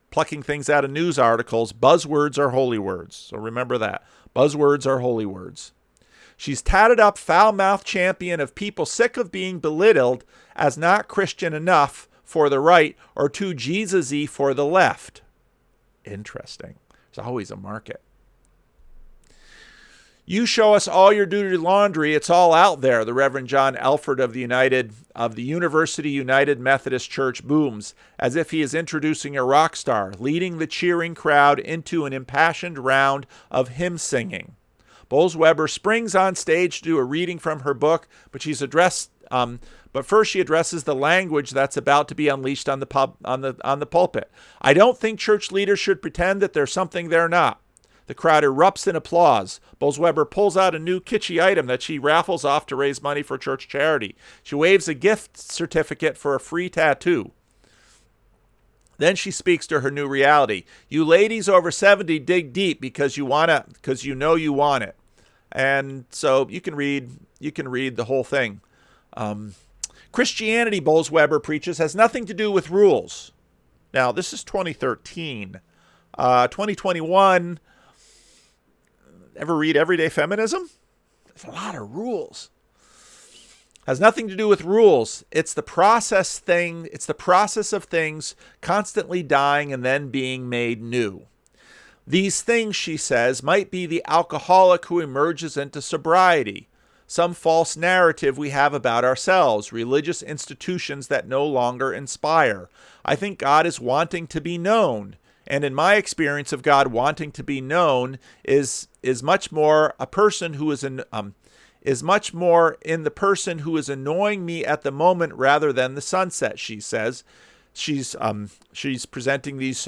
plucking things out of news articles. Buzzwords are holy words. So remember that. Buzzwords are holy words. She's tatted up, foul-mouthed champion of people sick of being belittled as not Christian enough for the right or too Jesus-y for the left. Interesting. There's always a market. You show us all your dirty laundry. It's all out there. The Reverend John Elford of the University United Methodist Church booms, as if he is introducing a rock star, leading the cheering crowd into an impassioned round of hymn singing. Bolz-Weber springs on stage to do a reading from her book, but first she addresses the language that's about to be unleashed on the pulpit. I don't think church leaders should pretend that there's something they're not. The crowd erupts in applause. Bolz-Weber pulls out a new kitschy item that she raffles off to raise money for church charity. She waves a gift certificate for a free tattoo. Then she speaks to her new reality. You ladies over 70 dig deep because you know you want it. And so you can read the whole thing. Christianity, Bolz-Weber preaches, has nothing to do with rules. Now, this is 2013. 2021... Ever read Everyday Feminism? There's a lot of rules. Has nothing to do with rules. It's the process thing. It's the process of things constantly dying and then being made new. These things, she says, might be the alcoholic who emerges into sobriety, some false narrative we have about ourselves, religious institutions that no longer inspire. I think God is wanting to be known. And in my experience of God wanting to be known is much more a person who is much more in the person who is annoying me at the moment rather than the sunset. She says, she's presenting these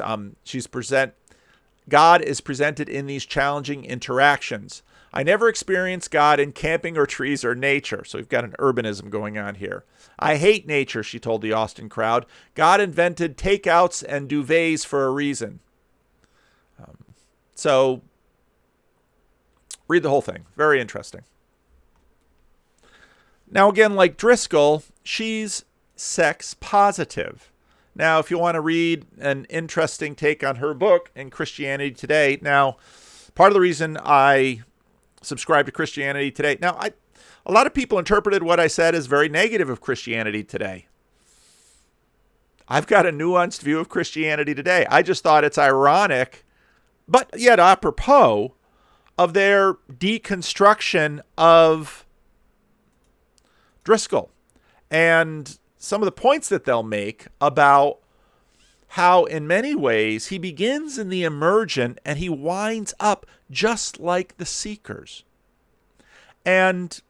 God is presented in these challenging interactions. I never experienced God in camping or trees or nature. So we've got an urbanism going on here. I hate nature, she told the Austin crowd. God invented takeouts and duvets for a reason. So read the whole thing. Very interesting. Now, again, like Driscoll, she's sex positive. Now, if you want to read an interesting take on her book in Christianity Today, now, part of the reason I subscribe to Christianity Today, now, a lot of people interpreted what I said as very negative of Christianity Today. I've got a nuanced view of Christianity Today. I just thought it's ironic, but yet apropos of their deconstruction of Driscoll and some of the points that they'll make about how in many ways he begins in the emergent and he winds up just like the seekers. And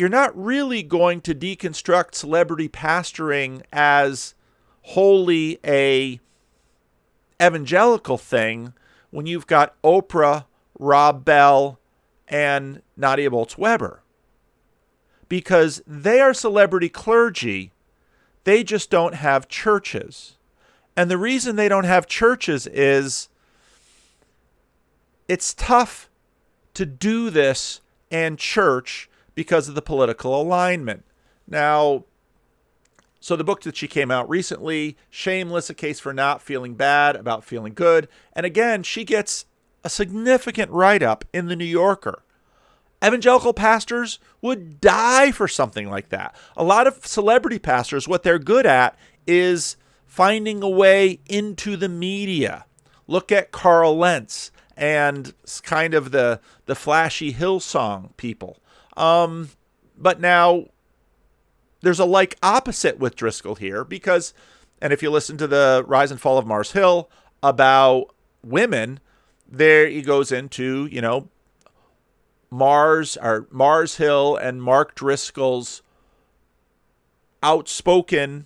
you're not really going to deconstruct celebrity pastoring as wholly a evangelical thing when you've got Oprah, Rob Bell, and Nadia Bolz-Weber. Because they are celebrity clergy, they just don't have churches. And the reason they don't have churches is it's tough to do this and church because of the political alignment. Now, so the book that she came out recently, Shameless, A Case for Not Feeling Bad About Feeling Good. And again, she gets a significant write-up in the New Yorker. Evangelical pastors would die for something like that. A lot of celebrity pastors, what they're good at is finding a way into the media. Look at Carl Lentz and kind of the flashy Hillsong people. But now there's a like opposite with Driscoll here because, and if you listen to the Rise and Fall of Mars Hill about women, there he goes into, Mars Hill and Mark Driscoll's outspoken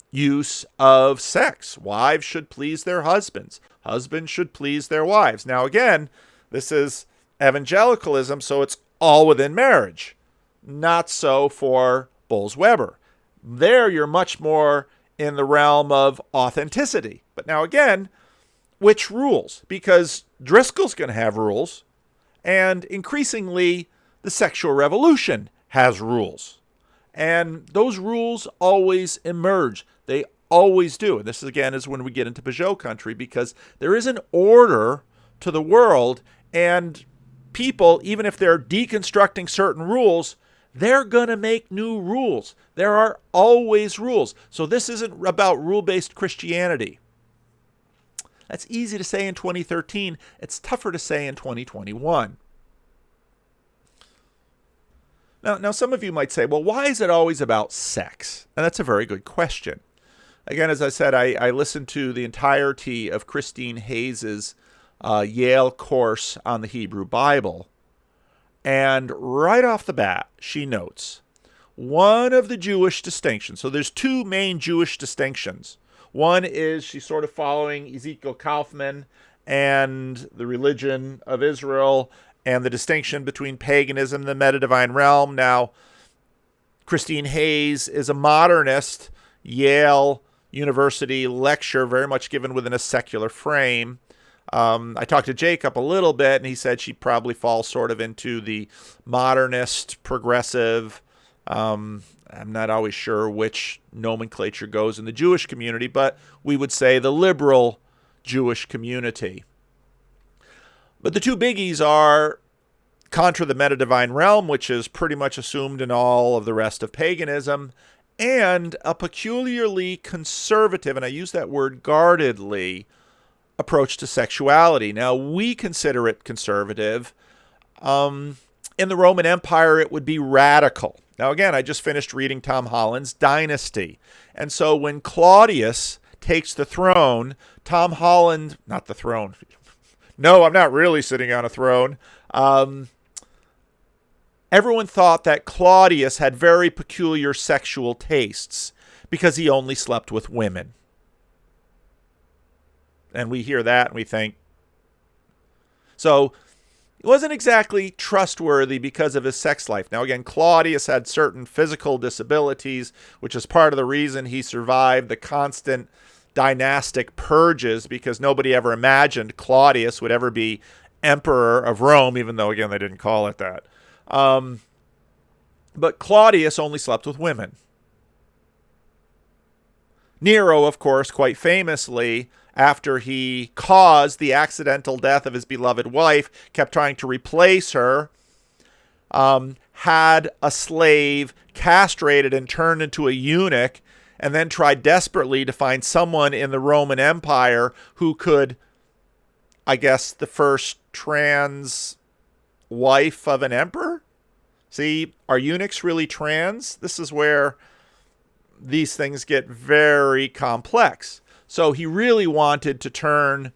use of sex. Wives should please their husbands. Husbands should please their wives. Now, again, this is evangelicalism, so it's all within marriage. Not so for Bolz-Weber. There, you're much more in the realm of authenticity. But now, again, which rules? Because Driscoll's going to have rules, and increasingly, the sexual revolution has rules. And those rules always emerge. They always do. And this, again, is when we get into Peugeot country, because there is an order to the world, and people, even if they're deconstructing certain rules, they're going to make new rules. There are always rules. So this isn't about rule-based Christianity. That's easy to say in 2013. It's tougher to say in 2021. Now, some of you might say, well, why is it always about sex? And that's a very good question. Again, as I said, I listened to the entirety of Christine Hayes's Yale course on the Hebrew Bible. And right off the bat, she notes one of the Jewish distinctions. So there's two main Jewish distinctions. One is she's sort of following Ezekiel Kaufman and the religion of Israel and the distinction between paganism and the meta-divine realm. Now, Christine Hayes is a modernist, Yale University lecture, very much given within a secular frame. I talked to Jacob a little bit, and he said she probably falls sort of into the modernist, progressive. I'm not always sure which nomenclature goes in the Jewish community, but we would say the liberal Jewish community. But the two biggies are contra the meta-divine realm, which is pretty much assumed in all of the rest of paganism, and a peculiarly conservative, and I use that word guardedly, approach to sexuality. Now, we consider it conservative. In the Roman Empire, it would be radical. Now, again, I just finished reading Tom Holland's Dynasty. And so when Claudius takes the throne, Tom Holland, not the throne. No, I'm not really sitting on a throne. Everyone thought that Claudius had very peculiar sexual tastes because he only slept with women. And we hear that and we think. So he wasn't exactly trustworthy because of his sex life. Now, again, Claudius had certain physical disabilities, which is part of the reason he survived the constant dynastic purges, because nobody ever imagined Claudius would ever be emperor of Rome, even though, again, they didn't call it that. But Claudius only slept with women. Nero, of course, quite famously, after he caused the accidental death of his beloved wife, kept trying to replace her, had a slave castrated and turned into a eunuch, and then tried desperately to find someone in the Roman Empire who could, I guess, the first trans wife of an emperor? See, are eunuchs really trans? This is where these things get very complex. So he really wanted to turn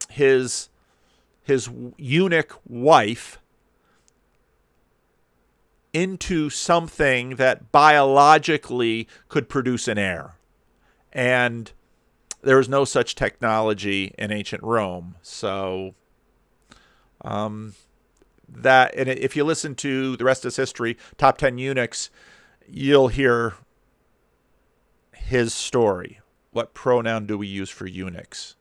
his eunuch wife into something that biologically could produce an heir. And there was no such technology in ancient Rome. So that, and if you listen to the rest of his history, Top 10 Eunuchs, you'll hear his story. What pronoun do we use for eunuchs?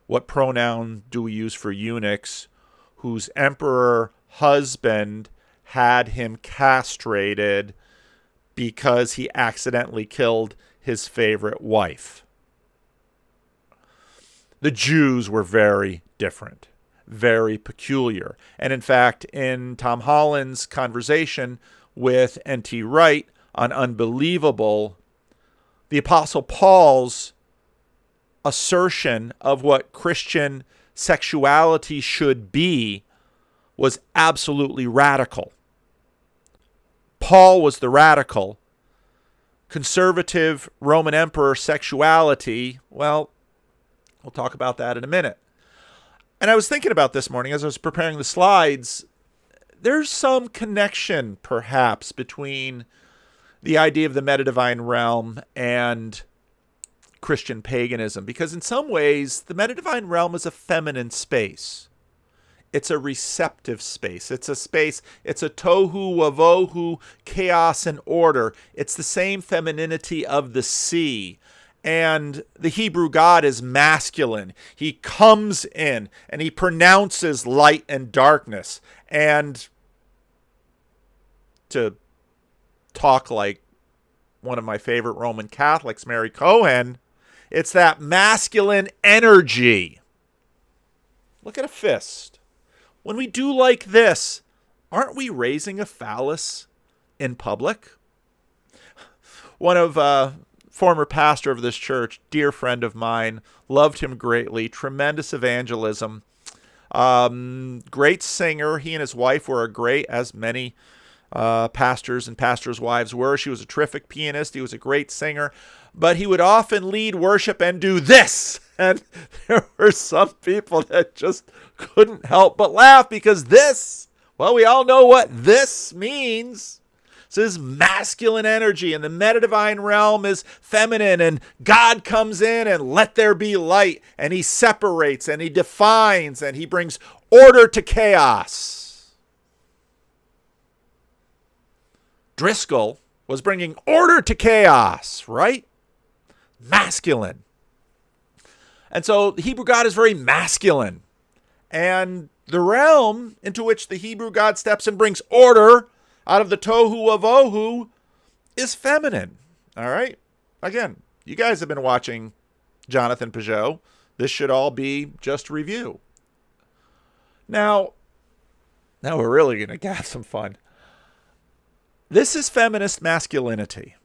What pronoun do we use for eunuchs whose emperor husband had him castrated because he accidentally killed his favorite wife? The Jews were very different, very peculiar. And in fact, in Tom Holland's conversation with N.T. Wright on Unbelievable, the Apostle Paul's assertion of what Christian sexuality should be was absolutely radical. Paul was the radical. Conservative Roman Emperor sexuality, well, we'll talk about that in a minute. And I was thinking about this morning as I was preparing the slides. There's some connection, perhaps, between the idea of the metadivine realm and Christian paganism, because in some ways, the metadivine realm is a feminine space. It's a receptive space. It's a space, it's a tohu wavohu, chaos and order. It's the same femininity of the sea. And the Hebrew God is masculine. He comes in and he pronounces light and darkness. And to talk like one of my favorite Roman Catholics, Mary Cohen, it's that masculine energy. Look at a fist. When we do like this, aren't we raising a phallus in public? One of former pastor of this church, dear friend of mine, loved him greatly, tremendous evangelism, great singer. He and his wife were great, as many pastors and pastors' wives were. She was a terrific pianist. He was a great singer. But he would often lead worship and do this. And there were some people that just couldn't help but laugh because this, well, we all know what this means. This is masculine energy, and the metadivine realm is feminine, and God comes in and let there be light, and he separates, and he defines, and he brings order to chaos. Driscoll was bringing order to chaos, right? Masculine. And so the Hebrew God is very masculine. And the realm into which the Hebrew God steps and brings order out of the tohu wavohu is feminine. All right? Again, you guys have been watching Jonathan Peugeot. This should all be just review. Now we're really going to have some fun. This is feminist masculinity.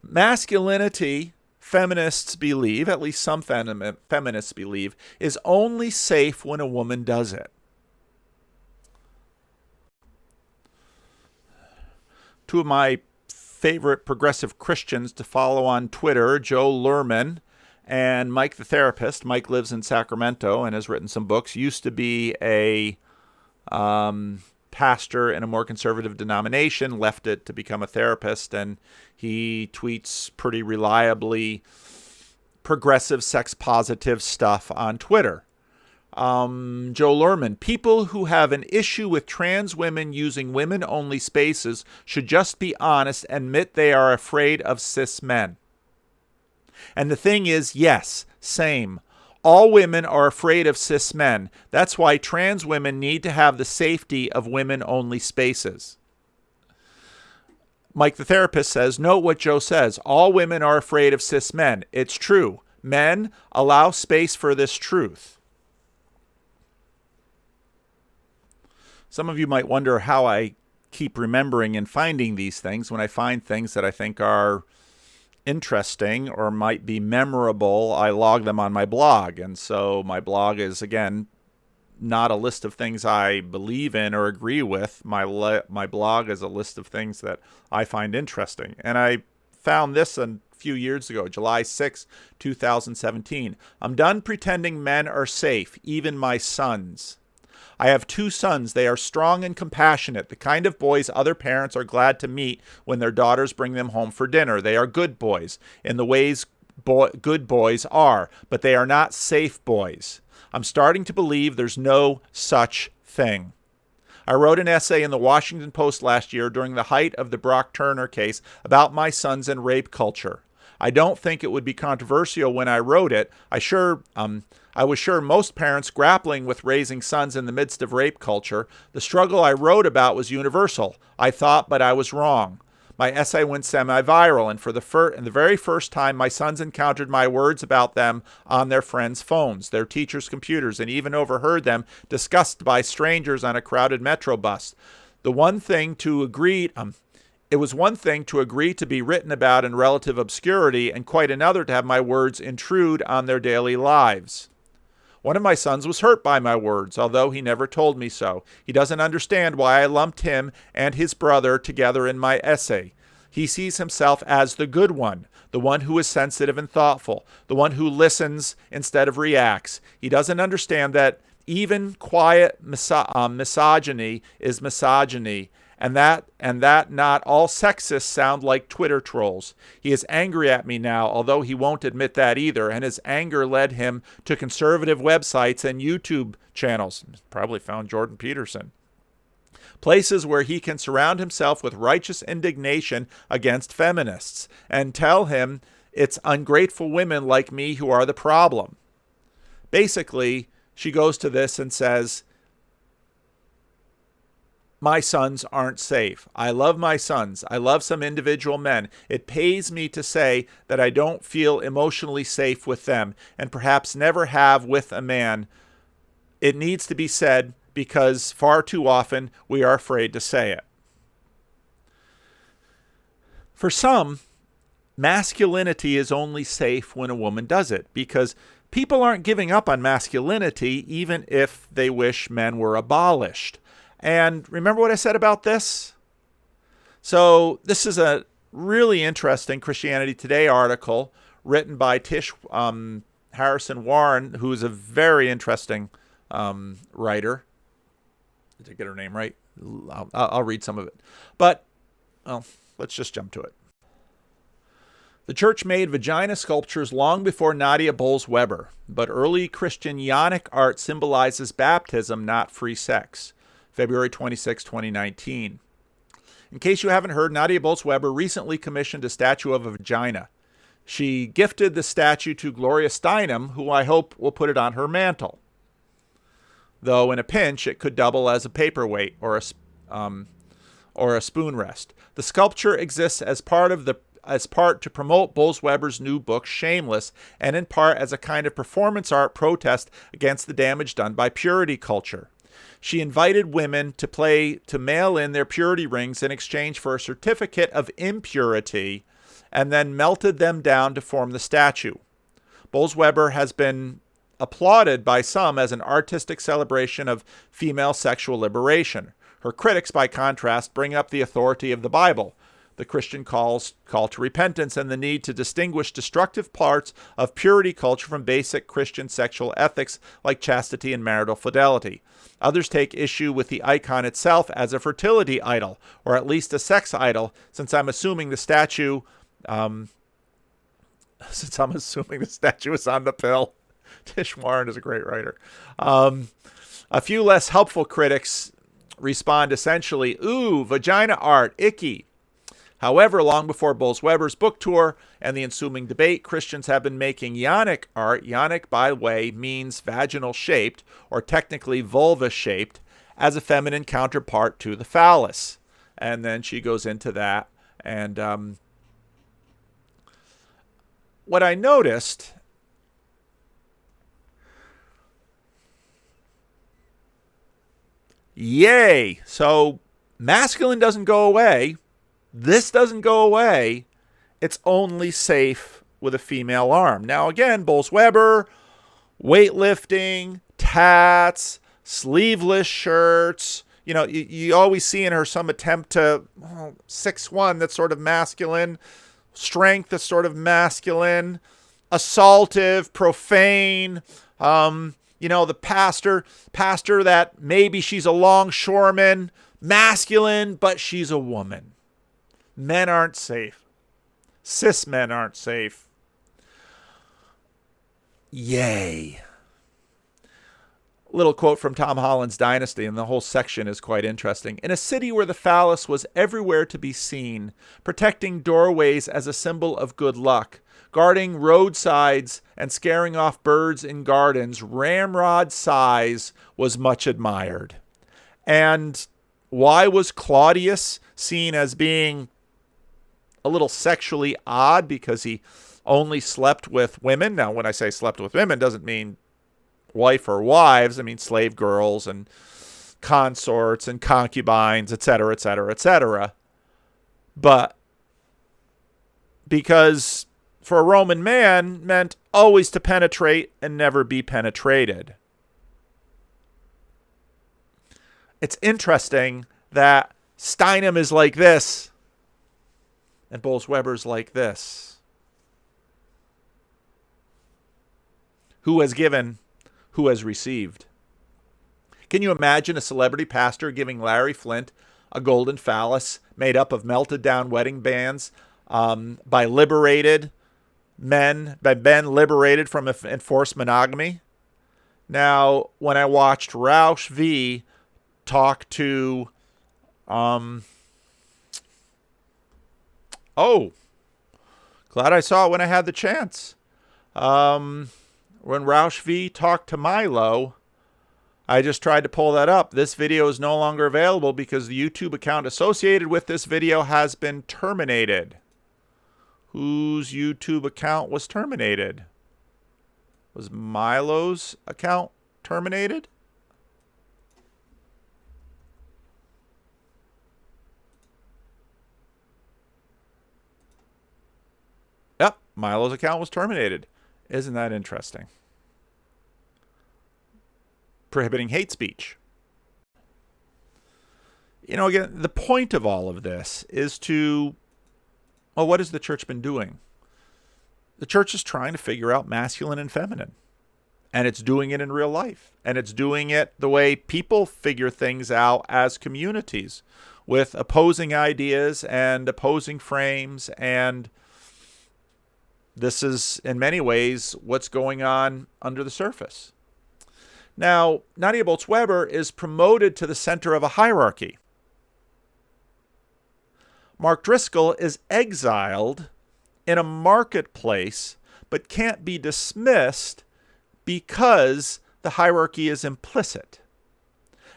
Masculinity, feminists believe, at least some feminists believe, is only safe when a woman does it. Two of my favorite progressive Christians to follow on Twitter, Joe Lerman and Mike the Therapist. Mike lives in Sacramento and has written some books. Used to be a pastor in a more conservative denomination, left it to become a therapist, and he tweets pretty reliably progressive, sex-positive stuff on Twitter. Joe Lerman, people who have an issue with trans women using women-only spaces should just be honest and admit they are afraid of cis men. And the thing is, yes, same. All women are afraid of cis men. That's why trans women need to have the safety of women-only spaces. Mike the Therapist says, note what Joe says. All women are afraid of cis men. It's true. Men, allow space for this truth. Some of you might wonder how I keep remembering and finding these things when I find things that I think are interesting or might be memorable. I log them on my blog. And so my blog is, again, not a list of things I believe in or agree with. My blog is a list of things that I find interesting. And I found this a few years ago, July 6, 2017. I'm done pretending men are safe, even my sons. I have 2 sons. They are strong and compassionate, the kind of boys other parents are glad to meet when their daughters bring them home for dinner. They are good boys in the ways good boys are, but they are not safe boys. I'm starting to believe there's no such thing. I wrote an essay in the Washington Post last year during the height of the Brock Turner case about my sons and rape culture. I don't think it would be controversial when I wrote it. I was sure most parents grappling with raising sons in the midst of rape culture. The struggle I wrote about was universal. I thought, but I was wrong. My essay went semi-viral, and for the very first time, my sons encountered my words about them on their friends' phones, their teachers' computers, and even overheard them discussed by strangers on a crowded metro bus. It was one thing to agree to be written about in relative obscurity, and quite another to have my words intrude on their daily lives. One of my sons was hurt by my words, although he never told me so. He doesn't understand why I lumped him and his brother together in my essay. He sees himself as the good one, the one who is sensitive and thoughtful, the one who listens instead of reacts. He doesn't understand that even quiet misogyny is misogyny, and that not all sexists sound like Twitter trolls. He is angry at me now, although he won't admit that either, and his anger led him to conservative websites and YouTube channels. Probably found Jordan Peterson. Places where he can surround himself with righteous indignation against feminists and tell him it's ungrateful women like me who are the problem. Basically, she goes to this and says, my sons aren't safe. I love my sons. I love some individual men. It pays me to say that I don't feel emotionally safe with them, and perhaps never have with a man. It needs to be said because far too often we are afraid to say it. For some, masculinity is only safe when a woman does it, because people aren't giving up on masculinity even if they wish men were abolished. And remember what I said about this? So this is a really interesting Christianity Today article written by Tish Harrison Warren, who is a very interesting writer. Did I get her name right? I'll read some of it. But let's just jump to it. The church made vagina sculptures long before Nadia Bolz-Weber, but early Christian Ionic art symbolizes baptism, not free sex. February 26, 2019. In case you haven't heard, Nadia Bolz-Weber recently commissioned a statue of a vagina. She gifted the statue to Gloria Steinem, who I hope will put it on her mantle. Though in a pinch, it could double as a paperweight or a spoon rest. The sculpture exists as part to promote Bolz-Weber's new book, Shameless, and in part as a kind of performance art protest against the damage done by purity culture. She invited women to mail in their purity rings in exchange for a certificate of impurity, and then melted them down to form the statue. Bolz-Weber has been applauded by some as an artistic celebration of female sexual liberation. Her critics, by contrast, bring up the authority of the Bible, the Christian call to repentance, and the need to distinguish destructive parts of purity culture from basic Christian sexual ethics like chastity and marital fidelity. Others take issue with the icon itself as a fertility idol, or at least a sex idol, since I'm assuming the statue is on the pill. Tish Warren is a great writer. A few less helpful critics respond essentially, ooh, vagina art, icky. However, long before Bolz-Weber's book tour and the ensuing debate, Christians have been making Ionic art. Ionic, by the way, means vaginal shaped, or technically vulva shaped, as a feminine counterpart to the phallus. And then she goes into that. And what I noticed, yay! So masculine doesn't go away. This doesn't go away. It's only safe with a female arm. Now, again, Bolz-Weber, weightlifting, tats, sleeveless shirts. You know, you always see in her some attempt to 6'1", that's sort of masculine. Strength that's sort of masculine. Assaultive, profane. the pastor that maybe she's a longshoreman, masculine, but she's a woman. Men aren't safe. Cis men aren't safe. Yay. Little quote from Tom Holland's Dynasty, and the whole section is quite interesting. In a city where the phallus was everywhere to be seen, protecting doorways as a symbol of good luck, guarding roadsides and scaring off birds in gardens, ramrod size was much admired. And why was Claudius seen as being a little sexually odd? Because he only slept with women. Now, when I say slept with women, doesn't mean wife or wives. I mean slave girls and consorts and concubines, etc., etc., etc. But because for a Roman man meant always to penetrate and never be penetrated. It's interesting that Steinem is like this and Bolz-Weber's like this. Who has given, who has received? Can you imagine a celebrity pastor giving Larry Flynt a golden phallus made up of melted down wedding bands by liberated men, by men liberated from enforced monogamy? Now, when I watched Roush V talk to, glad I saw it when I had the chance. When Roush V talked to Milo, I just tried to pull that up. This video is no longer available because the YouTube account associated with this video has been terminated. Whose YouTube account was terminated? Was Milo's account terminated? Yep, Milo's account was terminated. Isn't that interesting? Prohibiting hate speech. Again, the point of all of this is to, well, what has the church been doing? The church is trying to figure out masculine and feminine. And it's doing it in real life. And it's doing it the way people figure things out as communities, with opposing ideas and opposing frames. And this is, in many ways, what's going on under the surface. Now, Nadia Bolz-Weber is promoted to the center of a hierarchy. Mark Driscoll is exiled in a marketplace, but can't be dismissed because the hierarchy is implicit.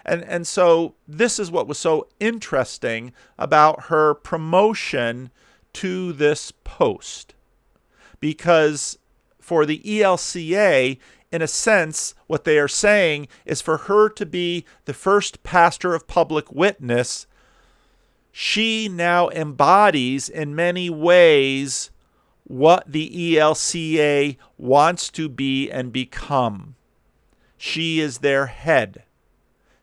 And so this is what was so interesting about her promotion to this post. Because for the ELCA, in a sense, what they are saying is for her to be the first pastor of public witness, she now embodies in many ways what the ELCA wants to be and become. She is their head.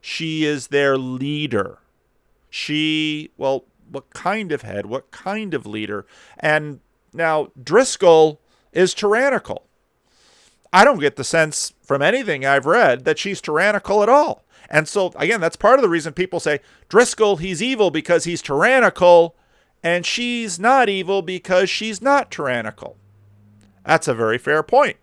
She is their leader. What kind of head? What kind of leader? And now Driscoll is tyrannical. I don't get the sense from anything I've read that she's tyrannical at all. And so, again, that's part of the reason people say, Driscoll, he's evil because he's tyrannical, and she's not evil because she's not tyrannical. That's a very fair point.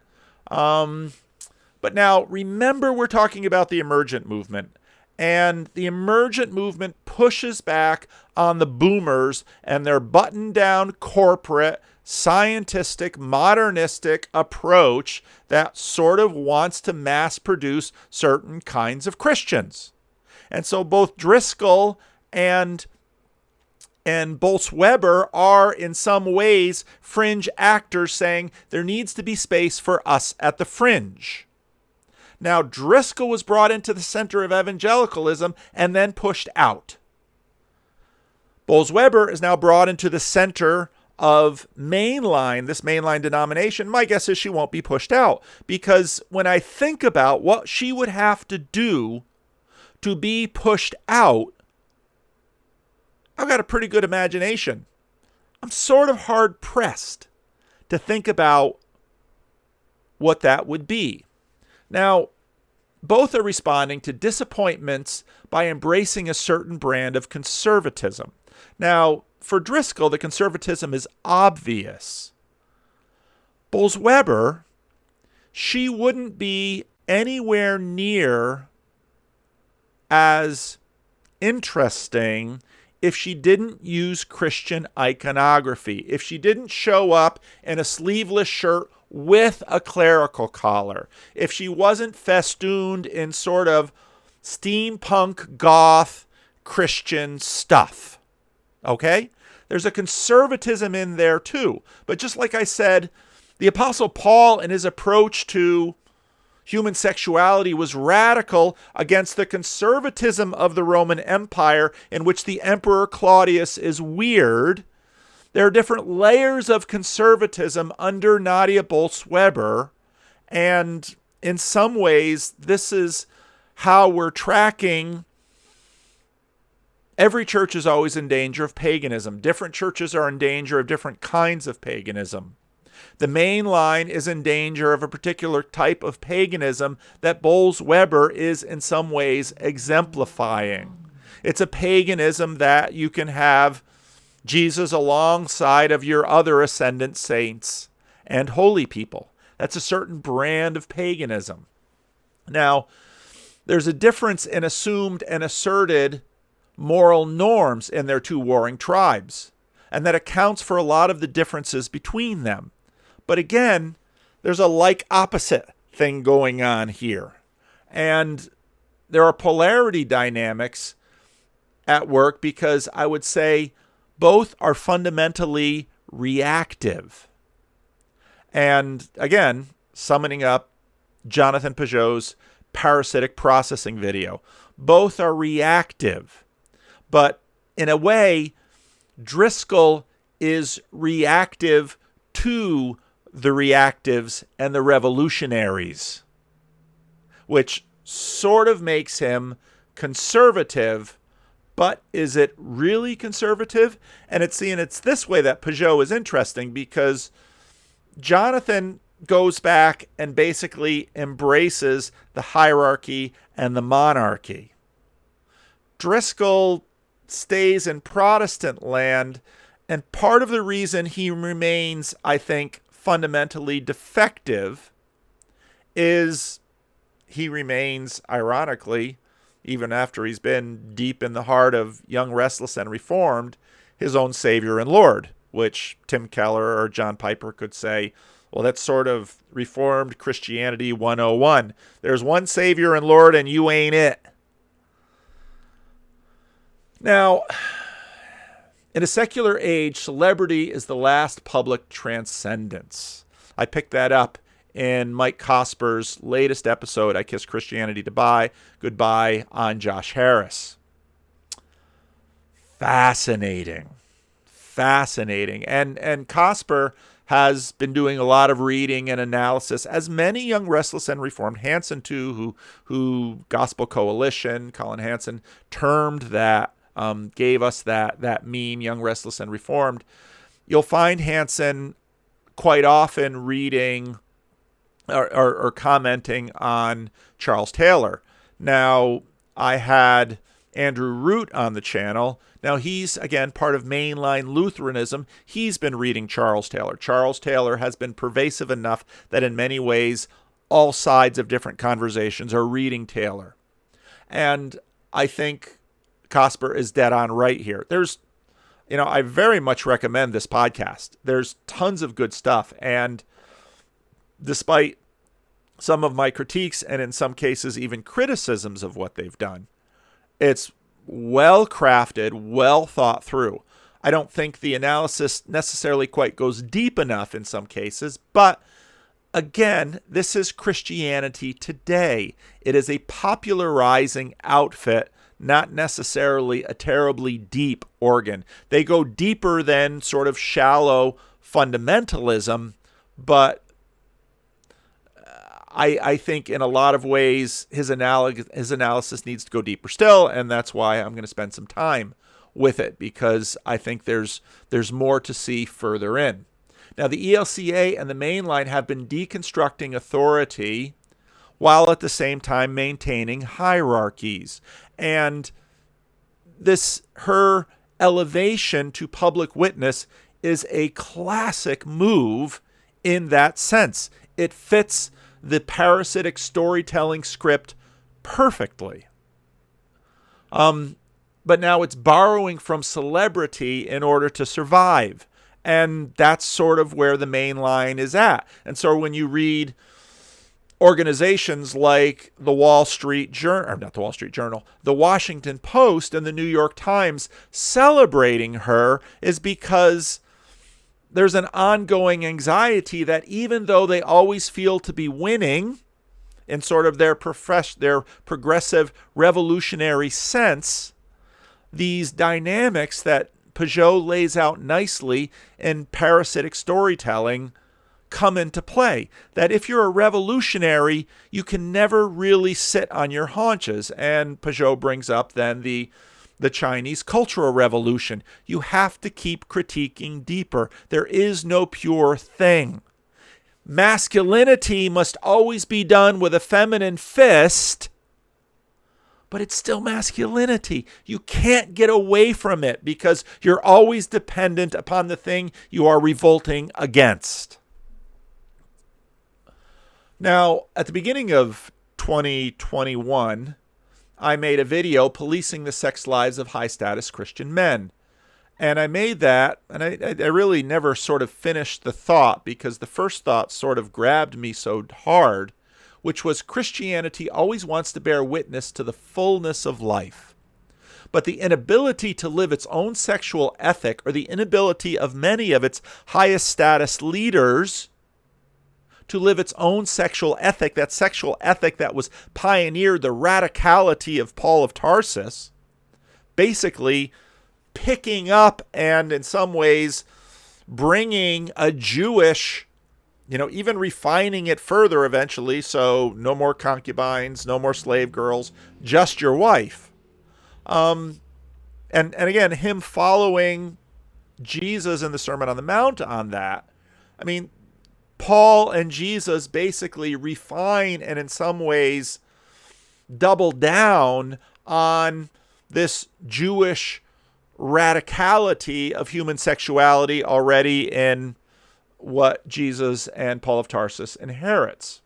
But now, remember, we're talking about the Emergent movement. And the Emergent movement pushes back on the boomers and their button-down corporate, scientific, modernistic approach that sort of wants to mass produce certain kinds of Christians. And so both Driscoll and Bolz-Weber are in some ways fringe actors saying there needs to be space for us at the fringe. Now, Driscoll was brought into the center of evangelicalism and then pushed out. Bolz-Weber is now brought into the center of mainline, this mainline denomination. My guess is she won't be pushed out, because when I think about what she would have to do to be pushed out, I've got a pretty good imagination. I'm sort of hard pressed to think about what that would be. Now, both are responding to disappointments by embracing a certain brand of conservatism. Now, for Driscoll, the conservatism is obvious. Bolz-Weber, she wouldn't be anywhere near as interesting if she didn't use Christian iconography, if she didn't show up in a sleeveless shirt with a clerical collar, if she wasn't festooned in sort of steampunk goth Christian stuff. Okay? There's a conservatism in there too. But just like I said, the Apostle Paul in his approach to human sexuality was radical against the conservatism of the Roman Empire, in which the Emperor Claudius is weird. There are different layers of conservatism under Nadia Bolz-Weber, and in some ways, this is how we're tracking. Every church is always in danger of paganism. Different churches are in danger of different kinds of paganism. The main line is in danger of a particular type of paganism that Bolz-Weber is in some ways exemplifying. It's a paganism that you can have Jesus alongside of your other ascendant saints and holy people. That's a certain brand of paganism. Now, there's a difference in assumed and asserted moral norms in their two warring tribes, and that accounts for a lot of the differences between them. But again, there's a like-opposite thing going on here. And there are polarity dynamics at work because I would say both are fundamentally reactive. And again, summoning up Jonathan Pageau's parasitic processing video, both are reactive. But in a way, Driscoll is reactive to the reactives and the revolutionaries, which sort of makes him conservative. But is it really conservative? And it's this way that Pageau is interesting, because Jonathan goes back and basically embraces the hierarchy and the monarchy. Driscoll stays in Protestant land, and part of the reason he remains, I think, fundamentally defective is he remains, ironically, even after he's been deep in the heart of Young, Restless, and Reformed, his own Savior and Lord, which Tim Keller or John Piper could say, well, that's sort of Reformed Christianity 101. There's one Savior and Lord, and you ain't it. Now, in a secular age, celebrity is the last public transcendence. I picked that up in Mike Cosper's latest episode, I Kiss Christianity Goodbye, on Josh Harris. Fascinating. And Cosper has been doing a lot of reading and analysis, as many Young, Restless, and Reformed. Hansen, too, who Gospel Coalition, Colin Hansen, termed that, gave us that meme, Young, Restless, and Reformed. You'll find Hansen quite often reading or commenting on Charles Taylor. Now, I had Andrew Root on the channel. Now, he's, again, part of mainline Lutheranism. He's been reading Charles Taylor. Charles Taylor has been pervasive enough that in many ways, all sides of different conversations are reading Taylor. And I think Cosper is dead on right here. I very much recommend this podcast. There's tons of good stuff. And despite some of my critiques and in some cases even criticisms of what they've done, it's well crafted, well thought through. I don't think the analysis necessarily quite goes deep enough in some cases, but again, this is Christianity today. It is a popularizing outfit, not necessarily a terribly deep organ. They go deeper than sort of shallow fundamentalism, but I think in a lot of ways his analysis needs to go deeper still, and that's why I'm going to spend some time with it, because I think there's more to see further in. Now, the ELCA and the mainline have been deconstructing authority while at the same time maintaining hierarchies. And her elevation to public witness is a classic move in that sense. It fits the parasitic storytelling script perfectly. But now it's borrowing from celebrity in order to survive. And that's sort of where the main line is at. And so when you read organizations like the the Washington Post and the New York Times celebrating her, is because there's an ongoing anxiety that even though they always feel to be winning in sort of their progressive revolutionary sense, these dynamics that Peugeot lays out nicely in parasitic storytelling come into play. That if you're a revolutionary, you can never really sit on your haunches. And Peugeot brings up then the Chinese Cultural Revolution. You have to keep critiquing deeper. There is no pure thing. Masculinity must always be done with a feminine fist, but it's still masculinity. You can't get away from it because you're always dependent upon the thing you are revolting against. Now, at the beginning of 2021, I made a video policing the sex lives of high-status Christian men. And I made that, and I really never sort of finished the thought because the first thought sort of grabbed me so hard, which was Christianity always wants to bear witness to the fullness of life. But the inability to live its own sexual ethic, or the inability of many of its highest status leaders to live its own sexual ethic, that sexual ethic that was pioneered the radicality of Paul of Tarsus, basically picking up and in some ways bringing a Jewish, even refining it further eventually, so no more concubines, no more slave girls, just your wife. And again, him following Jesus in the Sermon on the Mount on that. I mean, Paul and Jesus basically refine and in some ways double down on this Jewish radicality of human sexuality already in what Jesus and Paul of Tarsus inherits.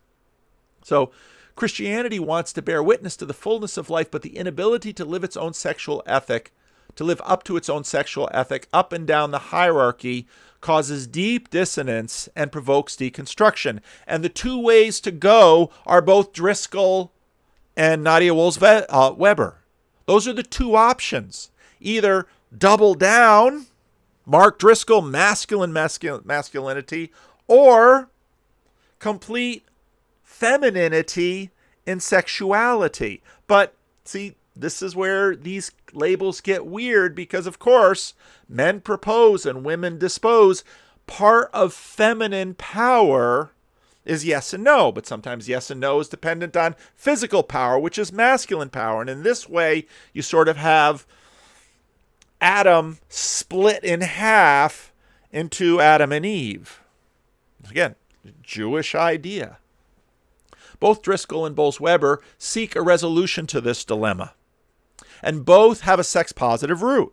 So Christianity wants to bear witness to the fullness of life, but the inability to live its own sexual ethic, to live up to its own sexual ethic up and down the hierarchy, causes deep dissonance and provokes deconstruction. And the two ways to go are both Driscoll and Nadia Bolz-Weber. Those are the two options. Either double down, Mark Driscoll, masculinity, or complete femininity in sexuality. But see, this is where these labels get weird because, of course, men propose and women dispose. Part of feminine power is yes and no, but sometimes yes and no is dependent on physical power, which is masculine power. And in this way, you sort of have Adam split in half into Adam and Eve. Again, Jewish idea. Both Driscoll and Bolz-Weber seek a resolution to this dilemma, and both have a sex-positive root.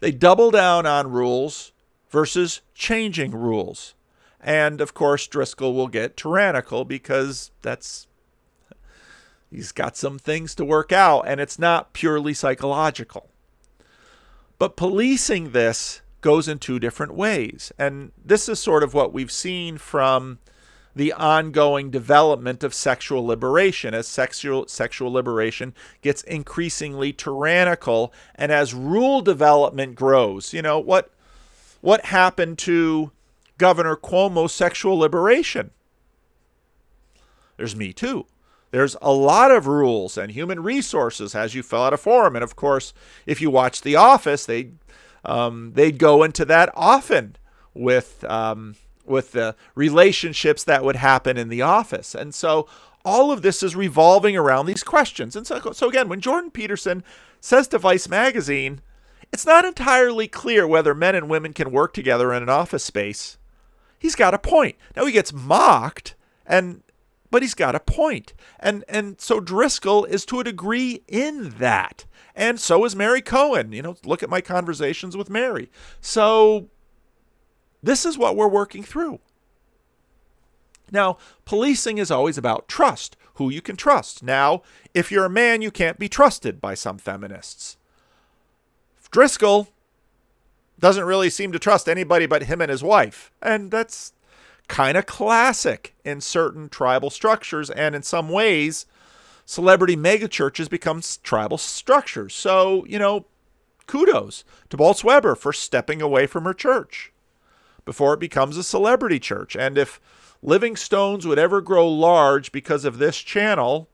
They double down on rules versus changing rules. And, of course, Driscoll will get tyrannical because he's got some things to work out, and it's not purely psychological. But policing this goes in two different ways. And this is sort of what we've seen from the ongoing development of sexual liberation, as sexual liberation gets increasingly tyrannical, and as rule development grows. What happened to Governor Cuomo's sexual liberation? There's Me Too. There's a lot of rules, and Human Resources has you fill out a form. And of course, if you watch The Office, they'd go into that often with the relationships that would happen in the office. And so all of this is revolving around these questions. And so again, when Jordan Peterson says to Vice magazine, it's not entirely clear whether men and women can work together in an office space, he's got a point. Now he gets mocked, and but he's got a point. And so Driscoll is to a degree in that. And so is Mary Cohen. Look at my conversations with Mary. So this is what we're working through. Now, policing is always about trust, who you can trust. Now, if you're a man, you can't be trusted by some feminists. Driscoll doesn't really seem to trust anybody but him and his wife. And that's kind of classic in certain tribal structures. And in some ways, celebrity megachurches become tribal structures. So, kudos to Bolz-Weber for stepping away from her church before it becomes a celebrity church. And if living stones would ever grow large because of this channel,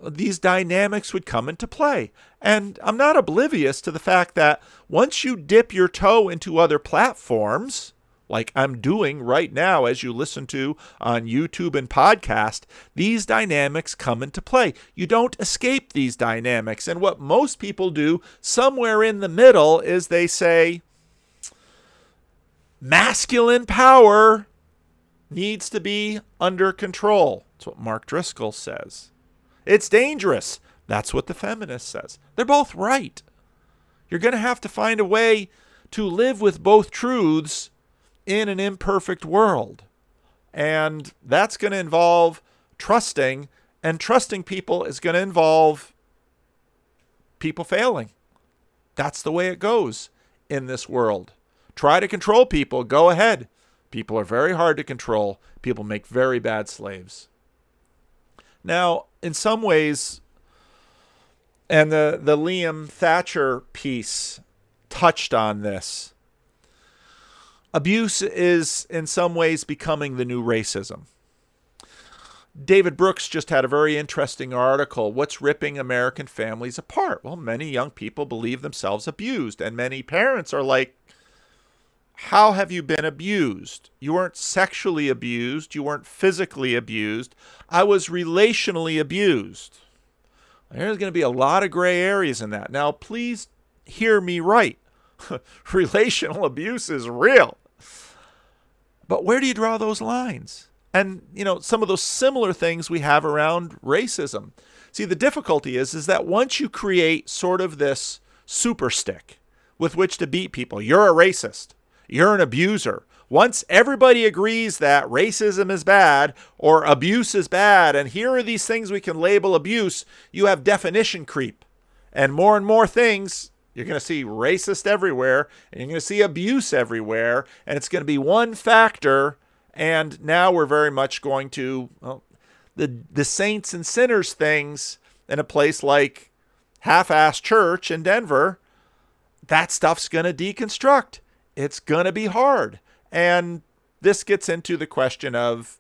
these dynamics would come into play. And I'm not oblivious to the fact that once you dip your toe into other platforms, like I'm doing right now as you listen to on YouTube and podcast, these dynamics come into play. You don't escape these dynamics. And what most people do somewhere in the middle is they say, masculine power needs to be under control. That's what Mark Driscoll says. It's dangerous. That's what the feminist says. They're both right. You're going to have to find a way to live with both truths in an imperfect world. And that's going to involve trusting, and trusting people is going to involve people failing. That's the way it goes in this world. Try to control people. Go ahead. People are very hard to control. People make very bad slaves. Now, in some ways, and the Liam Thatcher piece touched on this, abuse is in some ways becoming the new racism. David Brooks just had a very interesting article, What's Ripping American Families Apart? Well, many young people believe themselves abused, and many parents are like, how have you been abused? You weren't sexually abused. You weren't physically abused. I was relationally abused. There's going to be a lot of gray areas in that. Now, please hear me right. Relational abuse is real. But where do you draw those lines? And, some of those similar things we have around racism. See, the difficulty is that once you create sort of this super stick with which to beat people, you're a racist. You're an abuser. Once everybody agrees that racism is bad or abuse is bad, and here are these things we can label abuse, you have definition creep. And more things, you're going to see racist everywhere, and you're going to see abuse everywhere, and it's going to be one factor, and now we're very much going to, the saints and sinners things in a place like half-ass church in Denver, that stuff's going to deconstruct. It's going to be hard. And this gets into the question of,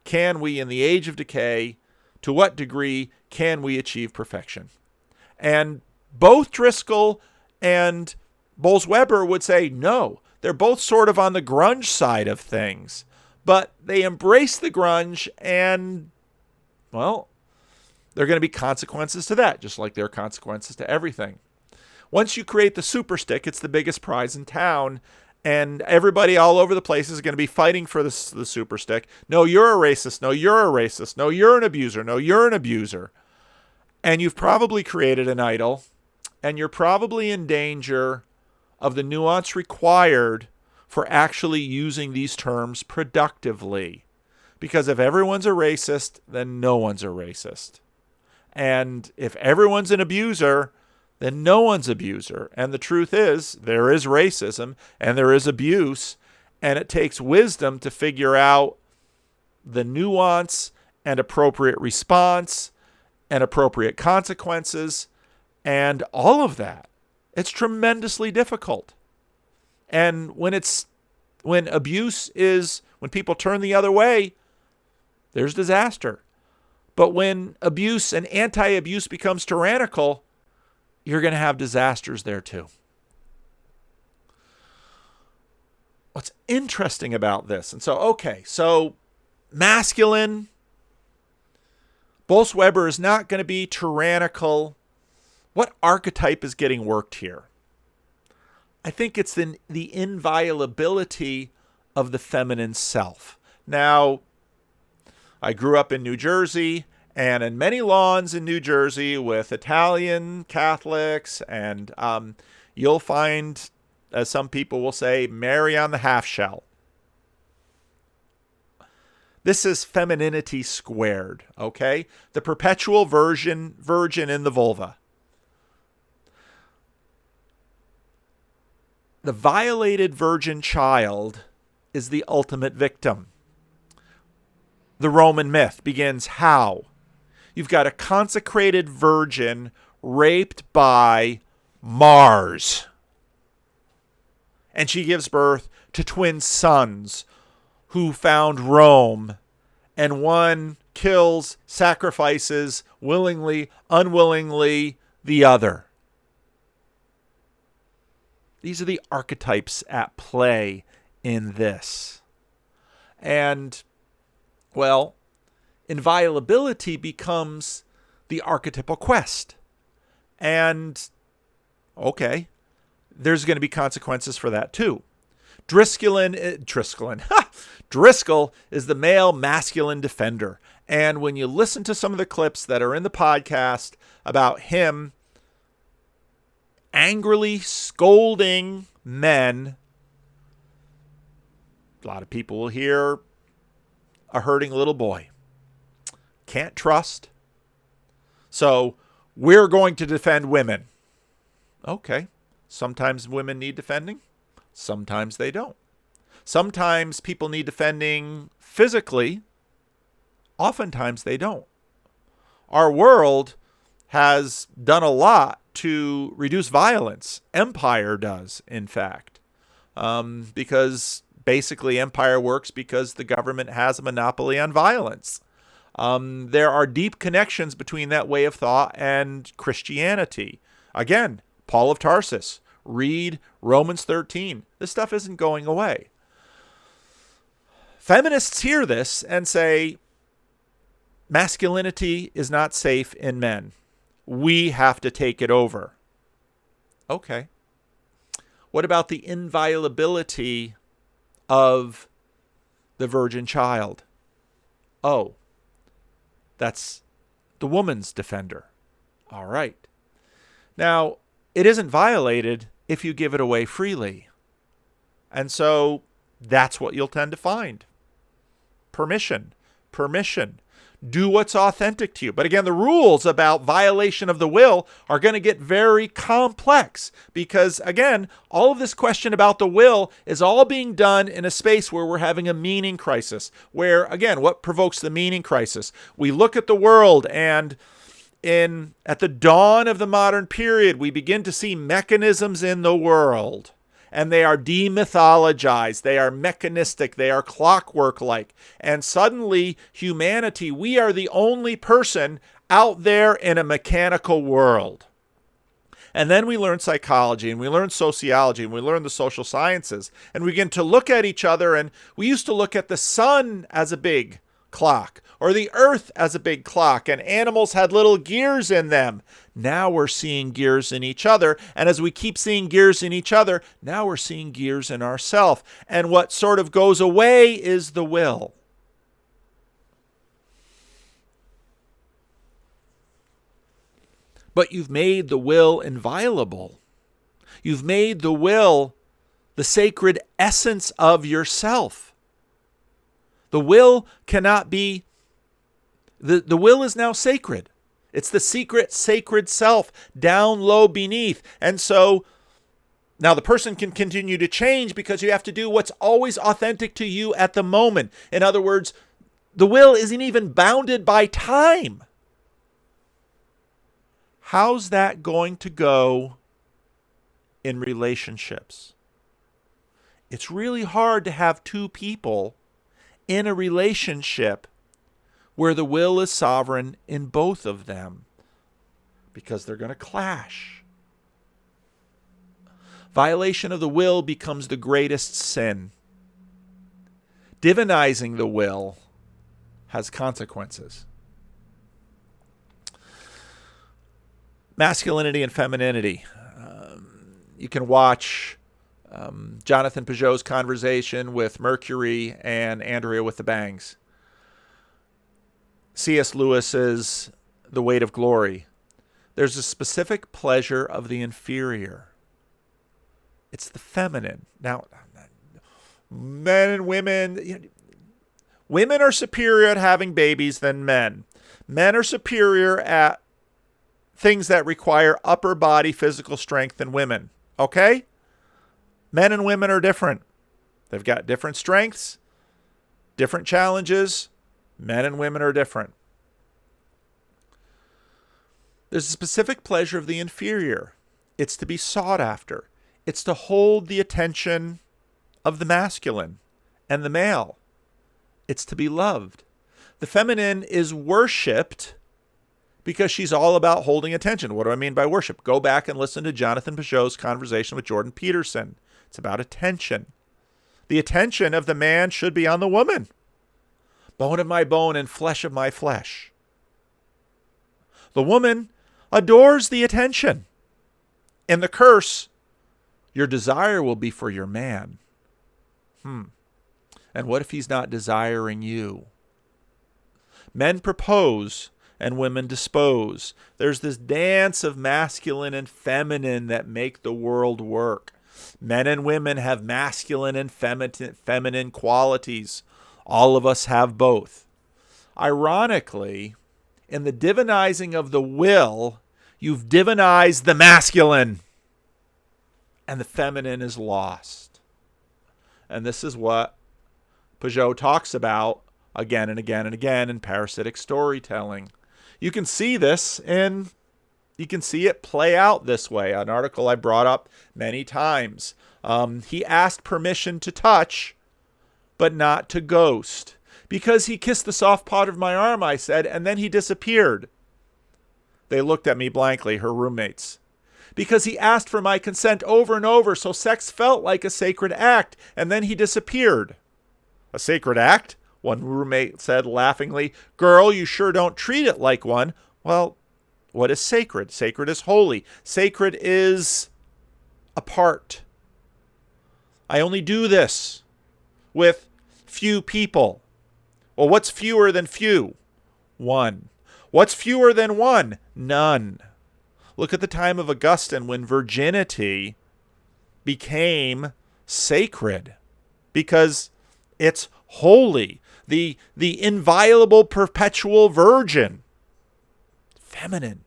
can we, in the age of decay, to what degree can we achieve perfection? And both Driscoll and Bolz-Weber would say no. They're both sort of on the grunge side of things. But they embrace the grunge, and, well, there are going to be consequences to that, just like there are consequences to everything. Once you create the super stick, it's the biggest prize in town, and everybody all over the place is going to be fighting for the super stick. No, you're a racist. No, you're a racist. No, you're an abuser. No, you're an abuser. And you've probably created an idol, and you're probably in danger of the nuance required for actually using these terms productively. Because if everyone's a racist, then no one's a racist. And if everyone's an abuser, then no one's abuser. And the truth is, there is racism and there is abuse, and it takes wisdom to figure out the nuance and appropriate response and appropriate consequences and all of that. It's tremendously difficult. And when abuse is, when people turn the other way, there's disaster. But when abuse and anti-abuse becomes tyrannical, you're going to have disasters there too. What's interesting about this, and so masculine, Bolz-Weber is not going to be tyrannical. What archetype is getting worked here? I think it's the inviolability of the feminine self. Now, I grew up in New Jersey, and in many lawns in New Jersey with Italian Catholics, and you'll find, as some people will say, Mary on the half shell. This is femininity squared, okay? The perpetual virgin in the vulva. The violated virgin child is the ultimate victim. The Roman myth begins how? You've got a consecrated virgin raped by Mars. And she gives birth to twin sons who found Rome. And one kills, sacrifices, willingly, unwillingly, the other. These are the archetypes at play in this. And, well, inviolability becomes the archetypal quest. And, okay, there's going to be consequences for that too. Driscoll is the male masculine defender. And when you listen to some of the clips that are in the podcast about him angrily scolding men, a lot of people will hear a hurting little boy. Can't trust. So we're going to defend women. Okay. Sometimes women need defending. Sometimes they don't. Sometimes people need defending physically. Oftentimes they don't. Our world has done a lot to reduce violence. Empire does, in fact. Because basically empire works because the government has a monopoly on violence. There are deep connections between that way of thought and Christianity. Again, Paul of Tarsus. Read Romans 13. This stuff isn't going away. Feminists hear this and say, masculinity is not safe in men. We have to take it over. Okay. What about the inviolability of the virgin child? Oh, that's the woman's defender. All right. Now, it isn't violated if you give it away freely. And so that's what you'll tend to find. Permission. Do what's authentic to you. But again, the rules about violation of the will are going to get very complex because, again, all of this question about the will is all being done in a space where we're having a meaning crisis. Where, again, what provokes the meaning crisis? We look at the world, and at the dawn of the modern period, we begin to see mechanisms in the world. And they are demythologized. They are mechanistic. They are clockwork-like. And suddenly, humanity, we are the only person out there in a mechanical world. And then we learn psychology, and we learn sociology, and we learn the social sciences. And we begin to look at each other, and we used to look at the sun as a big clock, or the earth as a big clock, and animals had little gears in them. Now we're seeing gears in each other, and as we keep seeing gears in each other, now we're seeing gears in ourselves. And what sort of goes away is the will. But you've made the will inviolable. You've made the will the sacred essence of yourself. The will cannot be, the will is now sacred. It's the secret, sacred self down low beneath. And so now the person can continue to change because you have to do what's always authentic to you at the moment. In other words, the will isn't even bounded by time. How's that going to go in relationships? It's really hard to have two people in a relationship where the will is sovereign in both of them, because they're going to clash. Violation of the will becomes the greatest sin. Divinizing the will has consequences. Masculinity and femininity. You can watch Jonathan Peugeot's conversation with Mercury and Andrea with the bangs. C.S. Lewis's The Weight of Glory. There's a specific pleasure of the inferior. It's the feminine. Now, men and women, women are superior at having babies than men. Men are superior at things that require upper body physical strength than women. Okay? Men and women are different. They've got different strengths, different challenges. Men and women are different. There's a specific pleasure of the inferior. It's to be sought after. It's to hold the attention of the masculine and the male. It's to be loved. The feminine is worshipped because she's all about holding attention. What do I mean by worship? Go back and listen to Jonathan Peugeot's conversation with Jordan Peterson. It's about attention. The attention of the man should be on the woman. Bone of my bone and flesh of my flesh. The woman adores the attention. In the curse, your desire will be for your man. And what if he's not desiring you? Men propose and women dispose. There's this dance of masculine and feminine that make the world work. Men and women have masculine and feminine qualities. All of us have both. Ironically, in the divinizing of the will, you've divinized the masculine, and the feminine is lost. And this is what Peugeot talks about again and again and again in parasitic storytelling. You can see this and you can see it play out this way. An article I brought up many times. He asked permission to touch, but not to ghost. Because he kissed the soft part of my arm, I said, and then he disappeared. They looked at me blankly, her roommates. Because he asked for my consent over and over, so sex felt like a sacred act, and then he disappeared. A sacred act? One roommate said laughingly. Girl, you sure don't treat it like one. Well, what is sacred? Sacred is holy. Sacred is apart. I only do this with few people. Well, what's fewer than few? One. What's fewer than one? None. Look at the time of Augustine when virginity became sacred because it's holy. The inviolable perpetual virgin. Feminine.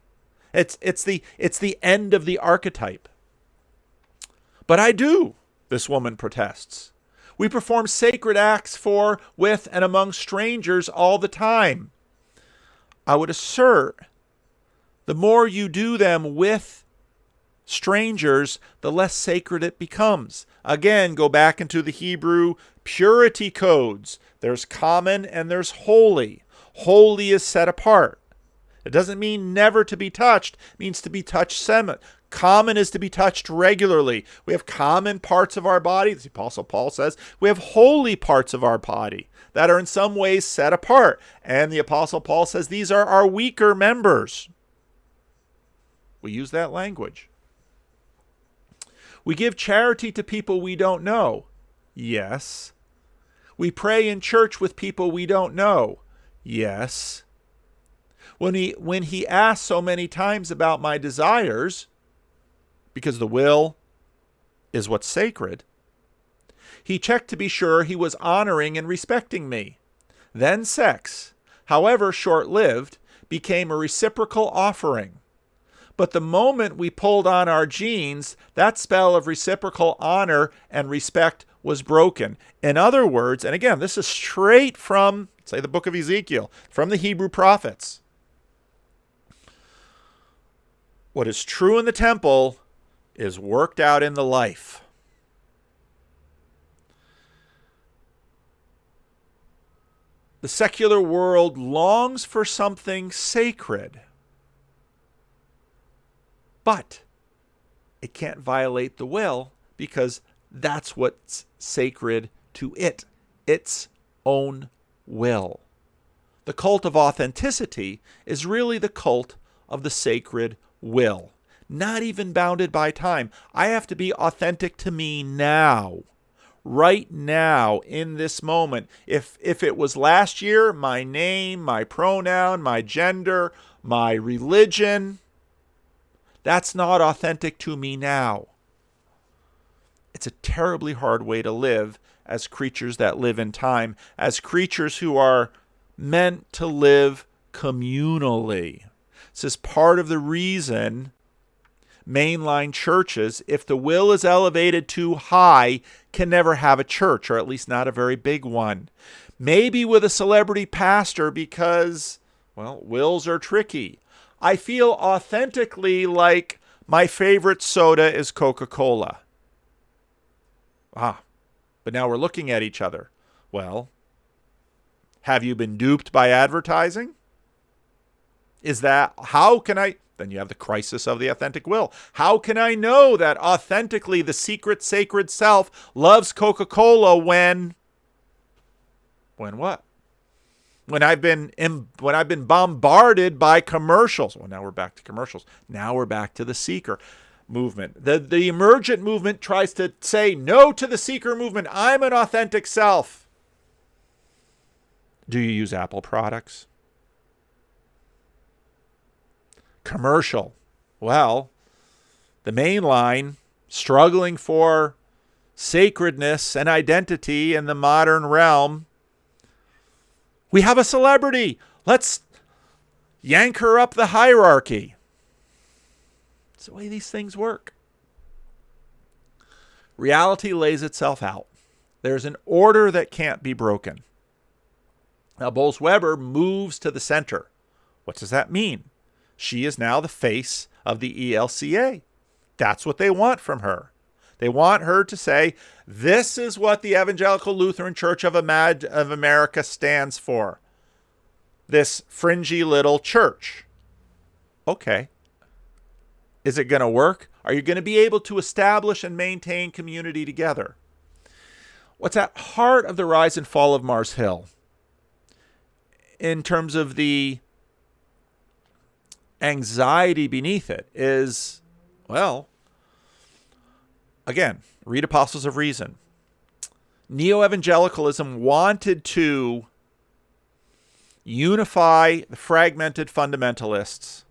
It's the end of the archetype. But I do, this woman protests. We perform sacred acts for, with, and among strangers all the time. I would assert the more you do them with strangers, the less sacred it becomes. Again, go back into the Hebrew purity codes. There's common and there's holy. Holy is set apart. It doesn't mean never to be touched. It means to be touched Common is to be touched regularly. We have common parts of our body, the Apostle Paul says. We have holy parts of our body that are in some ways set apart. And the Apostle Paul says these are our weaker members. We use that language. We give charity to people we don't know. Yes. We pray in church with people we don't know. Yes. When he asked so many times about my desires, because the will is what's sacred, he checked to be sure he was honoring and respecting me. Then sex, however short-lived, became a reciprocal offering. But the moment we pulled on our jeans, that spell of reciprocal honor and respect was broken. In other words, and again, this is straight from, say, the book of Ezekiel, from the Hebrew prophets. What is true in the temple is worked out in the life. The secular world longs for something sacred, but it can't violate the will because that's what's sacred to it, its own will. The cult of authenticity is really the cult of the sacred will. Not even bounded by time. I have to be authentic to me now, right now in this moment. If it was last year, my name, my pronoun, my gender, my religion, that's not authentic to me now. It's a terribly hard way to live as creatures that live in time, as creatures who are meant to live communally. This is part of the reason mainline churches, if the will is elevated too high, can never have a church, or at least not a very big one. Maybe with a celebrity pastor because, well, wills are tricky. I feel authentically like my favorite soda is Coca-Cola. But now we're looking at each other. Well, have you been duped by advertising? Then you have the crisis of the authentic will. How can I know that authentically the secret sacred self loves Coca-Cola when what? When I've been bombarded by commercials. Well, now we're back to commercials. Now we're back to the seeker movement. The emergent movement tries to say no to the seeker movement. I'm an authentic self. Do you use Apple products? Commercial. Well, the main line, struggling for sacredness and identity in the modern realm. We have a celebrity. Let's yank her up the hierarchy. It's the way these things work. Reality lays itself out. There's an order that can't be broken. Now, Bolz-Weber moves to the center. What does that mean? She is now the face of the ELCA. That's what they want from her. They want her to say, this is what the Evangelical Lutheran Church of America stands for. This fringy little church. Okay. Is it going to work? Are you going to be able to establish and maintain community together? What's at heart of the rise and fall of Mars Hill? In terms of the anxiety beneath it is, well, again, read Apostles of Reason. Neo-evangelicalism wanted to unify the fragmented fundamentalists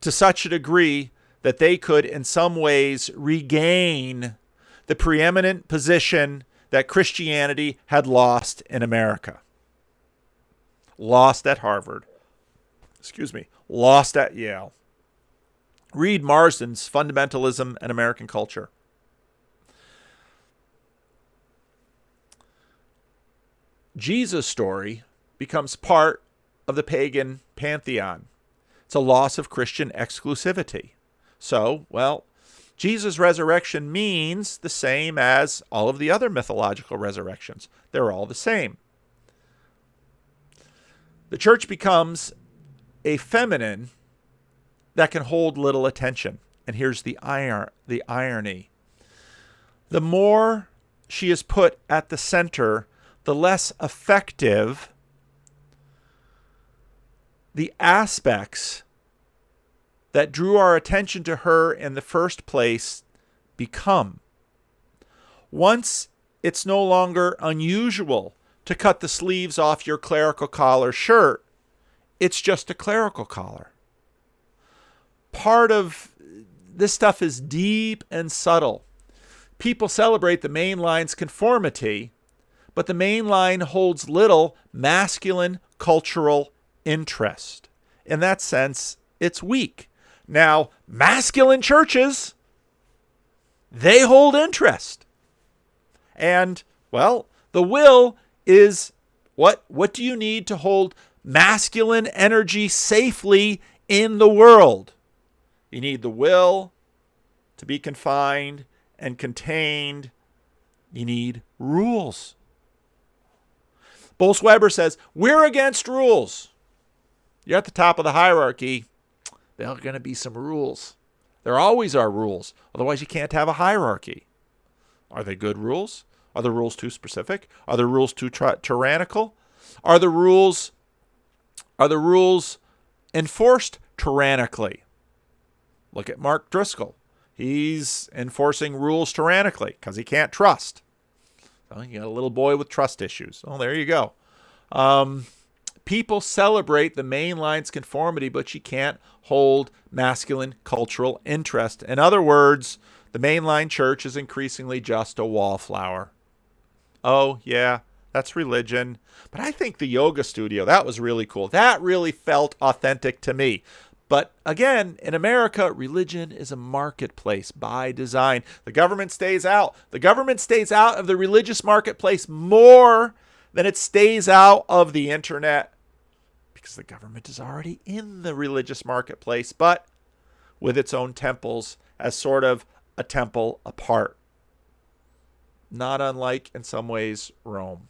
to such a degree that they could, in some ways, regain the preeminent position that Christianity had lost in America. Lost at Harvard. Lost at Yale. Read Marsden's Fundamentalism and American Culture. Jesus' story becomes part of the pagan pantheon. It's a loss of Christian exclusivity. So, well, Jesus' resurrection means the same as all of the other mythological resurrections. They're all the same. The church becomes a feminine that can hold little attention. And here's the irony. The more she is put at the center, the less effective the aspects that drew our attention to her in the first place become. Once it's no longer unusual to cut the sleeves off your clerical collar shirt, it's just a clerical collar. Part of this stuff is deep and subtle. People celebrate the main line's conformity, but the main line holds little masculine cultural interest. In that sense, it's weak. Now, masculine churches, they hold interest. And, well, the will is what do you need to hold masculine energy safely in the world? You need the will to be confined and contained. You need rules. Bolz-Weber says, we're against rules. You're at the top of the hierarchy. There are going to be some rules. There always are rules. Otherwise, you can't have a hierarchy. Are they good rules? Are the rules too specific? Are the rules too tyrannical? Are the rules enforced tyrannically? Look at Mark Driscoll. He's enforcing rules tyrannically because he can't trust. So you got a little boy with trust issues. Oh, there you go. People celebrate the mainline's conformity, but you can't hold masculine cultural interest. In other words, the mainline church is increasingly just a wallflower. Oh, yeah, that's religion. But I think the yoga studio, that was really cool. That really felt authentic to me. But again, in America, religion is a marketplace by design. The government stays out. The government stays out of the religious marketplace more than it stays out of the internet, because the government is already in the religious marketplace, but with its own temples as sort of a temple apart. Not unlike, in some ways, Rome.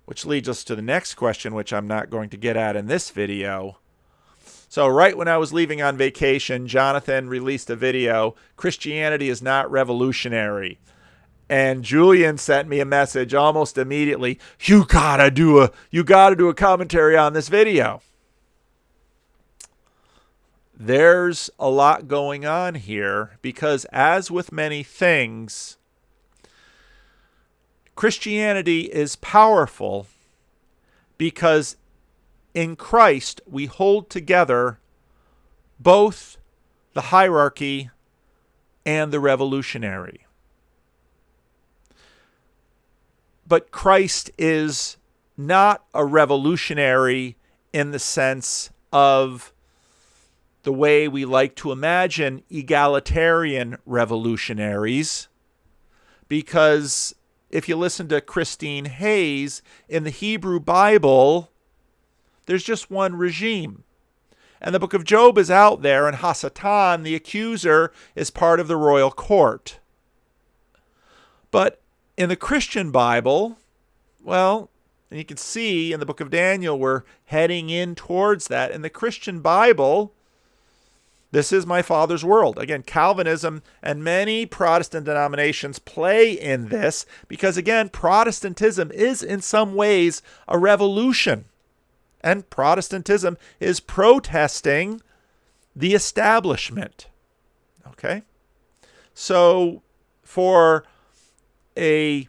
Which leads us to the next question, which I'm not going to get at in this video. So right when I was leaving on vacation, Jonathan released a video, Christianity is not revolutionary. And Julian sent me a message almost immediately, you gotta do a commentary on this video. There's a lot going on here because, as with many things, Christianity is powerful because in Christ we hold together both the hierarchy and the revolutionary. But Christ is not a revolutionary in the sense of the way we like to imagine egalitarian revolutionaries, because if you listen to Christine Hayes, in the Hebrew Bible, there's just one regime. And the book of Job is out there, and Hasatan, the accuser, is part of the royal court. But in the Christian Bible, well, and you can see in the book of Daniel, we're heading in towards that. In the Christian Bible, this is my Father's world. Again, Calvinism and many Protestant denominations play in this because, again, Protestantism is in some ways a revolution. And Protestantism is protesting the establishment. Okay? So for a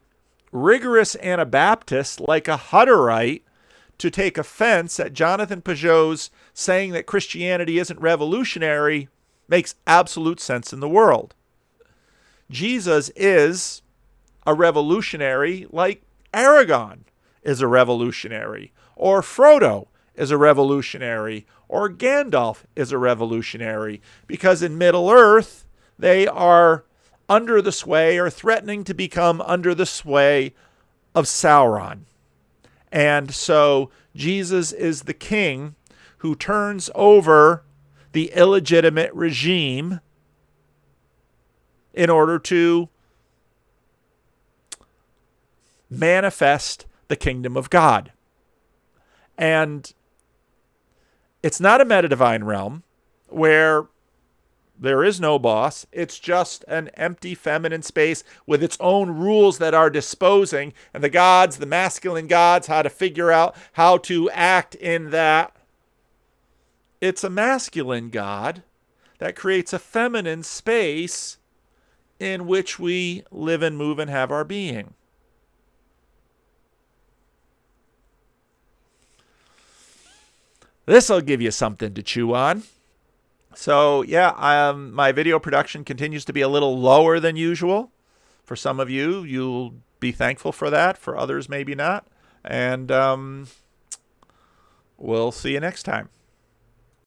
rigorous Anabaptist like a Hutterite to take offense at Jonathan Pageau's saying that Christianity isn't revolutionary makes absolute sense in the world. Jesus is a revolutionary like Aragon is a revolutionary, or Frodo is a revolutionary, or Gandalf is a revolutionary, because in Middle-earth they are under the sway or threatening to become under the sway of Sauron. And so Jesus is the king who turns over the illegitimate regime in order to manifest the kingdom of God. And it's not a meta-divine realm where there is no boss. It's just an empty feminine space with its own rules that are disposing, and the gods, the masculine gods, how to figure out how to act in that. It's a masculine God that creates a feminine space in which we live and move and have our being. This will give you something to chew on. So yeah, my video production continues to be a little lower than usual. For some of you, you'll be thankful for that. For others, maybe not. And we'll see you next time.